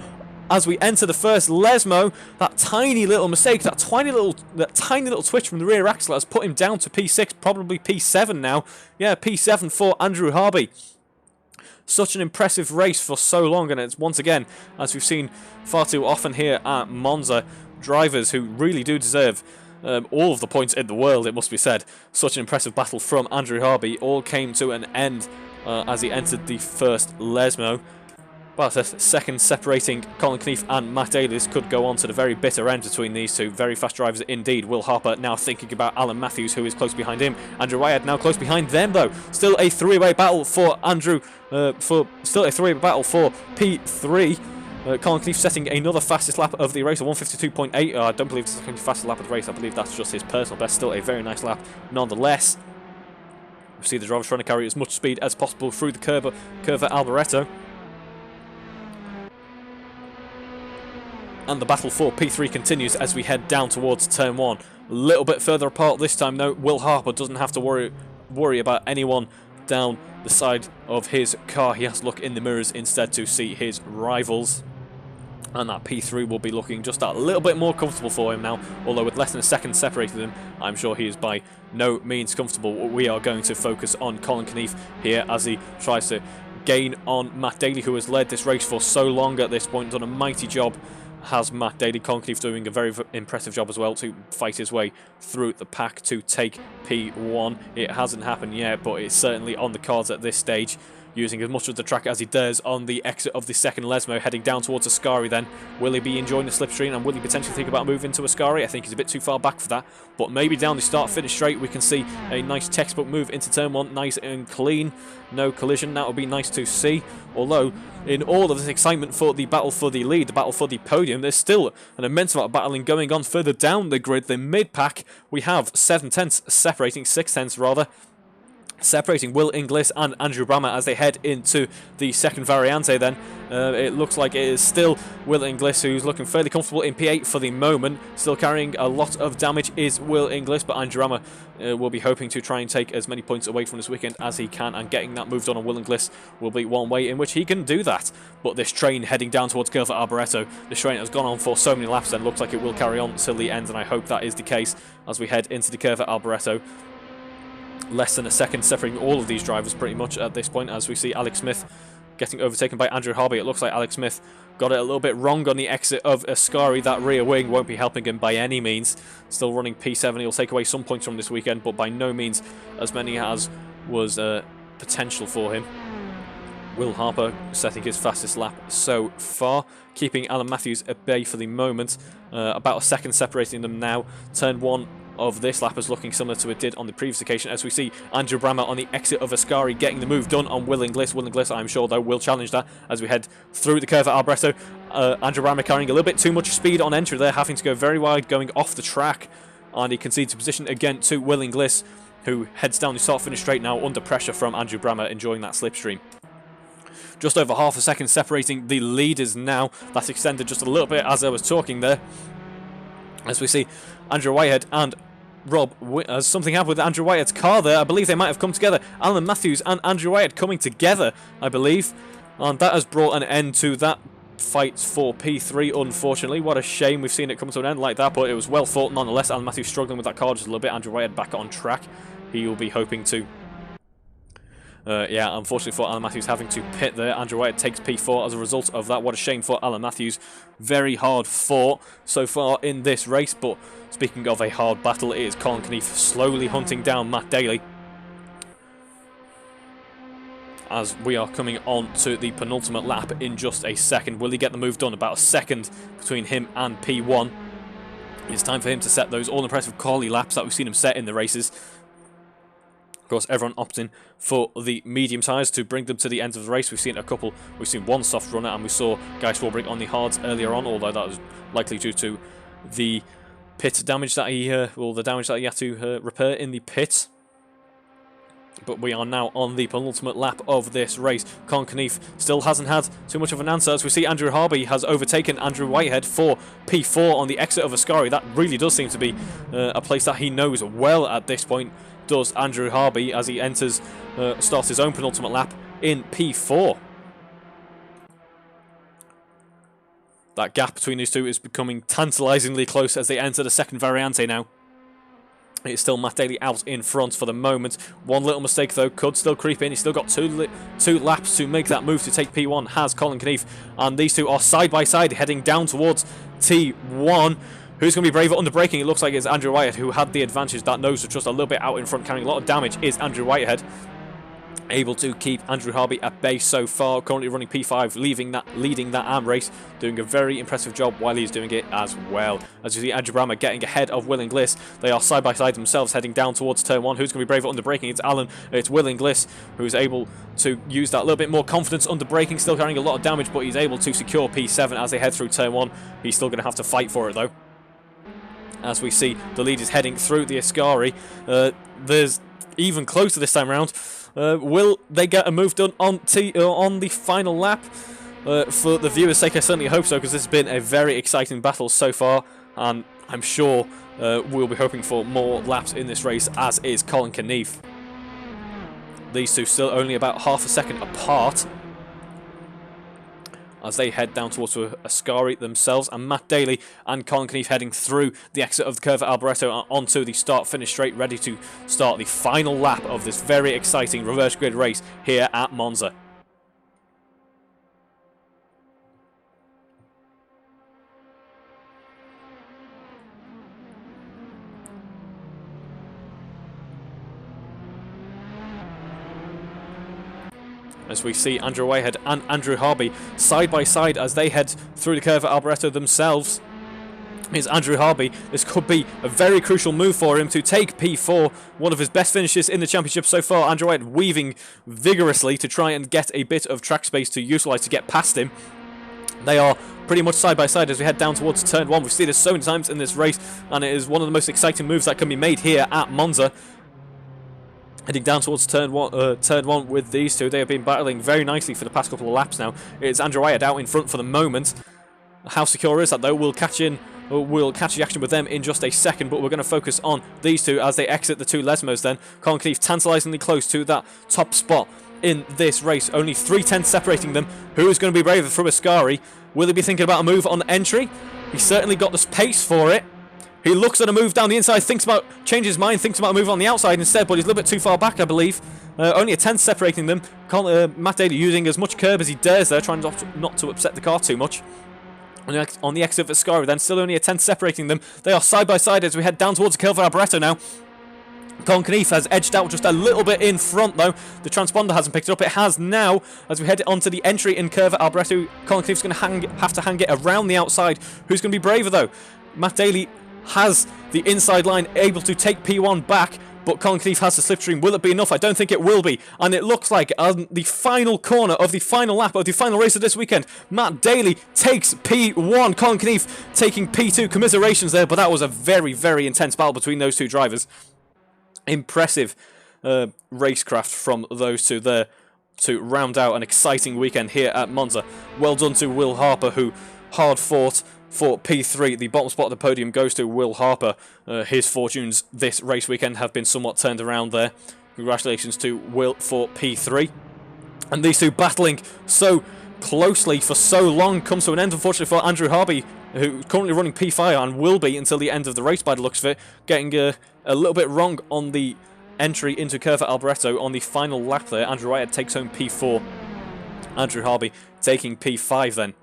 S1: as we enter the first Lesmo. That tiny little mistake, that tiny little twitch from the rear axle has put him down to P6, probably P7 now. Yeah, P7 for Andrew Harby. Such an impressive race for so long, and it's once again, as we've seen far too often here at Monza, drivers who really do deserve all of the points in the world, it must be said. Such an impressive battle from Andrew Harby all came to an end as he entered the first Lesmo. But a second separating Colin Knief and Matt Daley. This could go on to the very bitter end between these two. Very fast drivers indeed. Will Harper now thinking about Alan Matthews, who is close behind him. Andrew Wyatt now close behind them, though. Still a three-way battle for Andrew. Still a three-way battle for P3. Colin Knief setting another fastest lap of the race, a 152.8. I don't believe it's the fastest lap of the race. I believe that's just his personal best. Still a very nice lap, nonetheless. We see the drivers trying to carry as much speed as possible through the Curva Arboreto. And the battle for P3 continues as we head down towards turn 1. A little bit further apart this time, though. Will Harper doesn't have to worry about anyone down the side of his car. He has to look in the mirrors instead to see his rivals. And that P3 will be looking just a little bit more comfortable for him now. Although with less than a second separating them, I'm sure he is by no means comfortable. We are going to focus on Colin Knief here as he tries to gain on Matt Daley, who has led this race for so long at this point, done a mighty job. Has Matt Daley. Colin Knief doing a very impressive job as well to fight his way through the pack to take P1. It hasn't happened yet, but it's certainly on the cards at this stage. Using as much of the track as he does on the exit of the second Lesmo, heading down towards Ascari then. Will he be enjoying the slipstream, and will he potentially think about moving to Ascari? I think he's a bit too far back for that, but maybe down the start-finish straight we can see a nice textbook move into turn 1, nice and clean. No collision, that would be nice to see. Although, in all of this excitement for the battle for the lead, the battle for the podium, there's still an immense amount of battling going on further down the grid. The mid-pack, we have 7 tenths separating, 6 tenths rather, separating Will Inglis and Andrew Brammer as they head into the second Variante then. It looks like it is still Will Inglis who's looking fairly comfortable in P8 for the moment. Still carrying a lot of damage is Will Inglis, but Andrew Brammer will be hoping to try and take as many points away from this weekend as he can, and getting that moved on Will Inglis will be one way in which he can do that. But this train heading down towards Curva Arboreto, this train has gone on for so many laps and looks like it will carry on till the end, and I hope that is the case as we head into the Curva Arboreto. Less than a second separating all of these drivers pretty much at this point, as we see Alex Smith getting overtaken by Andrew Harby. It looks like Alex Smith got it a little bit wrong on the exit of Ascari. That rear wing won't be helping him by any means. Still running P7. He'll take away some points from this weekend, but by no means as many as was potential for him. Will Harper setting his fastest lap so far, keeping Alan Matthews at bay for the moment. About a second separating them now. Turn 1 of this lap is looking similar to it did on the previous occasion, as we see Andrew Brammer on the exit of Ascari getting the move done on Will Inglis. Will Inglis, I'm sure, though, will challenge that as we head through the Curva Arboreto. Andrew Brammer carrying a little bit too much speed on entry there, having to go very wide, going off the track, and he concedes position again to Will Inglis, who heads down the start-finish straight now under pressure from Andrew Brammer, enjoying that slipstream. Just over half a second separating the leaders now. That's extended just a little bit as I was talking there. As we see Andrew Whitehead and Rob, as something happened with Andrew Whitehead's car there. I believe they might have come together. Alan Matthews and Andrew Whitehead coming together, I believe. And that has brought an end to that fight for P3, unfortunately. What a shame we've seen it come to an end like that, but it was well fought nonetheless. Alan Matthews struggling with that car just a little bit. Andrew Whitehead back on track. He will be hoping to... yeah, unfortunately for Alan Matthews having to pit there. Andrew Whitehead takes P4 as a result of that. What a shame for Alan Matthews. Very hard fought so far in this race, but speaking of a hard battle, it is Colin Knief slowly hunting down Matt Daley. As we are coming on to the penultimate lap in just a second. Will he get the move done? About a second between him and P1. It's time for him to set those all-impressive quality laps that we've seen him set in the races. Of course, everyone opting for the medium tyres to bring them to the end of the race. We've seen a couple. We've seen one soft runner, and we saw Guy Swarbrick on the hards earlier on, although that was likely due to the pit damage that he, the damage that he had to repair in the pit. But we are now on the penultimate lap of this race. Colin Knief still hasn't had too much of an answer, as we see Andrew Harby has overtaken Andrew Whitehead for P4 on the exit of Ascari. That really does seem to be a place that he knows well at this point, does Andrew Harby, as he enters, starts his own penultimate lap in P4. That gap between these two is becoming tantalisingly close as they enter the second variante now. It's still Matt Daley out in front for the moment. One little mistake, though, could still creep in. He's still got two laps to make that move to take P1, has Colin Knief. And these two are side by side, heading down towards T1. Who's going to be braver under braking? It looks like it's Andrew Whitehead, who had the advantage. That nose was just a little bit out in front, carrying a lot of damage, is Andrew Whitehead. Able to keep Andrew Harby at bay so far, currently running P5, leading that arm race, doing a very impressive job while he's doing it as well. As you see, Andrew Brammer getting ahead of Will Inglis. They are side by side themselves, heading down towards turn 1. Who's going to be braver under braking? It's Will Inglis, who's able to use that little bit more confidence under braking, still carrying a lot of damage, but he's able to secure P7 as they head through turn 1. He's still going to have to fight for it, though. As we see the lead is heading through the Ascari. There's even closer this time around. Will they get a move done on the final lap? For the viewers' sake, I certainly hope so, because this has been a very exciting battle so far, and I'm sure we'll be hoping for more laps in this race, as is Colin Knief. These two still only about half a second apart as they head down towards Ascari themselves, and Matt Daley and Colin Knief heading through the exit of the curve at Alboreto onto the start-finish straight, ready to start the final lap of this very exciting reverse grid race here at Monza. As we see Andrew Whitehead and Andrew Harby side by side as they head through the curve at Alboreto themselves. Is Andrew Harby. This could be a very crucial move for him to take P4, one of his best finishes in the championship so far. Andrew Whitehead weaving vigorously to try and get a bit of track space to utilise to get past him. They are pretty much side by side as we head down towards turn 1. We've seen this so many times in this race, and it is one of the most exciting moves that can be made here at Monza. Heading down towards turn one with these two. They have been battling very nicely for the past couple of laps now. It's Andrew Whitehead out in front for the moment. How secure is that, though? We'll catch the action with them in just a second, but we're going to focus on these two as they exit the two Lesmos then. Colin Knief tantalisingly close to that top spot in this race. Only 3/10 separating them. Who is going to be braver from Ascari? Will he be thinking about a move on entry? He's certainly got the pace for it. He looks at a move down the inside, changes his mind, thinks about a move on the outside instead, but he's a little bit too far back, I believe. Only a 10th separating them. Matt Daley using as much curb as he dares there, trying not to upset the car too much. On the exit of Ascari, then still only a 10th separating them. They are side by side as we head down towards the curve of Alboreto now. Colin Knief has edged out just a little bit in front, though. The transponder hasn't picked it up. It has now, as we head onto the entry in curve at Alboreto. Colin Knief's going to have to hang it around the outside. Who's going to be braver, though? Matt Daley has the inside line, able to take P1 back, but Colin Knief has the slipstream. Will it be enough? I don't think it will be. And it looks like on the final corner of the final lap of the final race of this weekend, Matt Daley takes P1. Colin Knief taking P2. Commiserations there, but that was a very, very intense battle between those two drivers. Impressive racecraft from those two there. to round out an exciting weekend here at Monza. Well done to Will Harper, who hard fought for P3. The bottom spot of the podium goes to Will Harper. His fortunes this race weekend have been somewhat turned around there. Congratulations to Will for P3. And these two battling so closely for so long comes to an end, unfortunately, for Andrew Harvey, who's currently running P5 and will be until the end of the race by the looks of it, getting a little bit wrong on the entry into Curva Alboreto on the final lap there. Andrew Wyatt takes home P4. Andrew Harvey taking P5 then.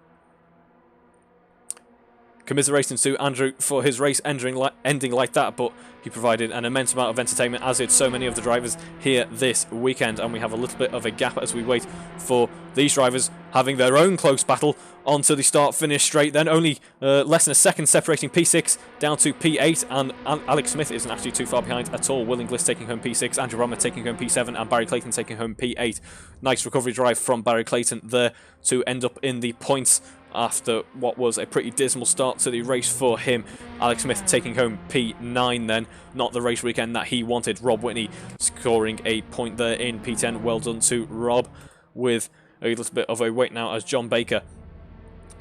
S1: Commiserations to Andrew for his race ending like that, but he provided an immense amount of entertainment, as did so many of the drivers here this weekend, and we have a little bit of a gap as we wait for these drivers having their own close battle onto the start-finish straight. Then only less than a second separating P6 down to P8, and Alex Smith isn't actually too far behind at all. Will Inglis taking home P6, Andrew Romer taking home P7, and Barry Clayton taking home P8. Nice recovery drive from Barry Clayton there to end up in the points after what was a pretty dismal start to the race for him. Alex Smith taking home P9 then. Not the race weekend that he wanted. Rob Whitney scoring a point there in P10. Well done to Rob, with a little bit of a wait now as John Baker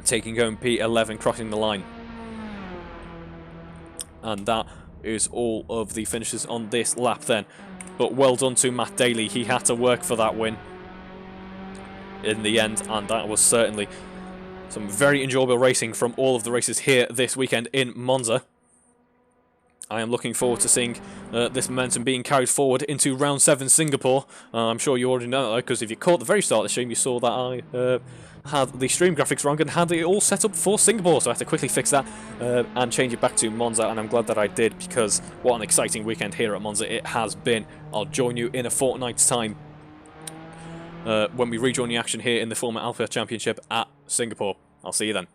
S1: taking home P11, crossing the line. And that is all of the finishes on this lap then. But well done to Matt Daley. He had to work for that win in the end, and that was certainly some very enjoyable racing from all of the races here this weekend in Monza. I am looking forward to seeing this momentum being carried forward into round 7 Singapore. I'm sure you already know that, because if you caught the very start of the stream, you saw that I had the stream graphics wrong and had it all set up for Singapore, so I had to quickly fix that and change it back to Monza, and I'm glad that I did, because what an exciting weekend here at Monza it has been. I'll join you in a fortnight's time when we rejoin the action here in the former Alfa Championship at Singapore. I'll see you then.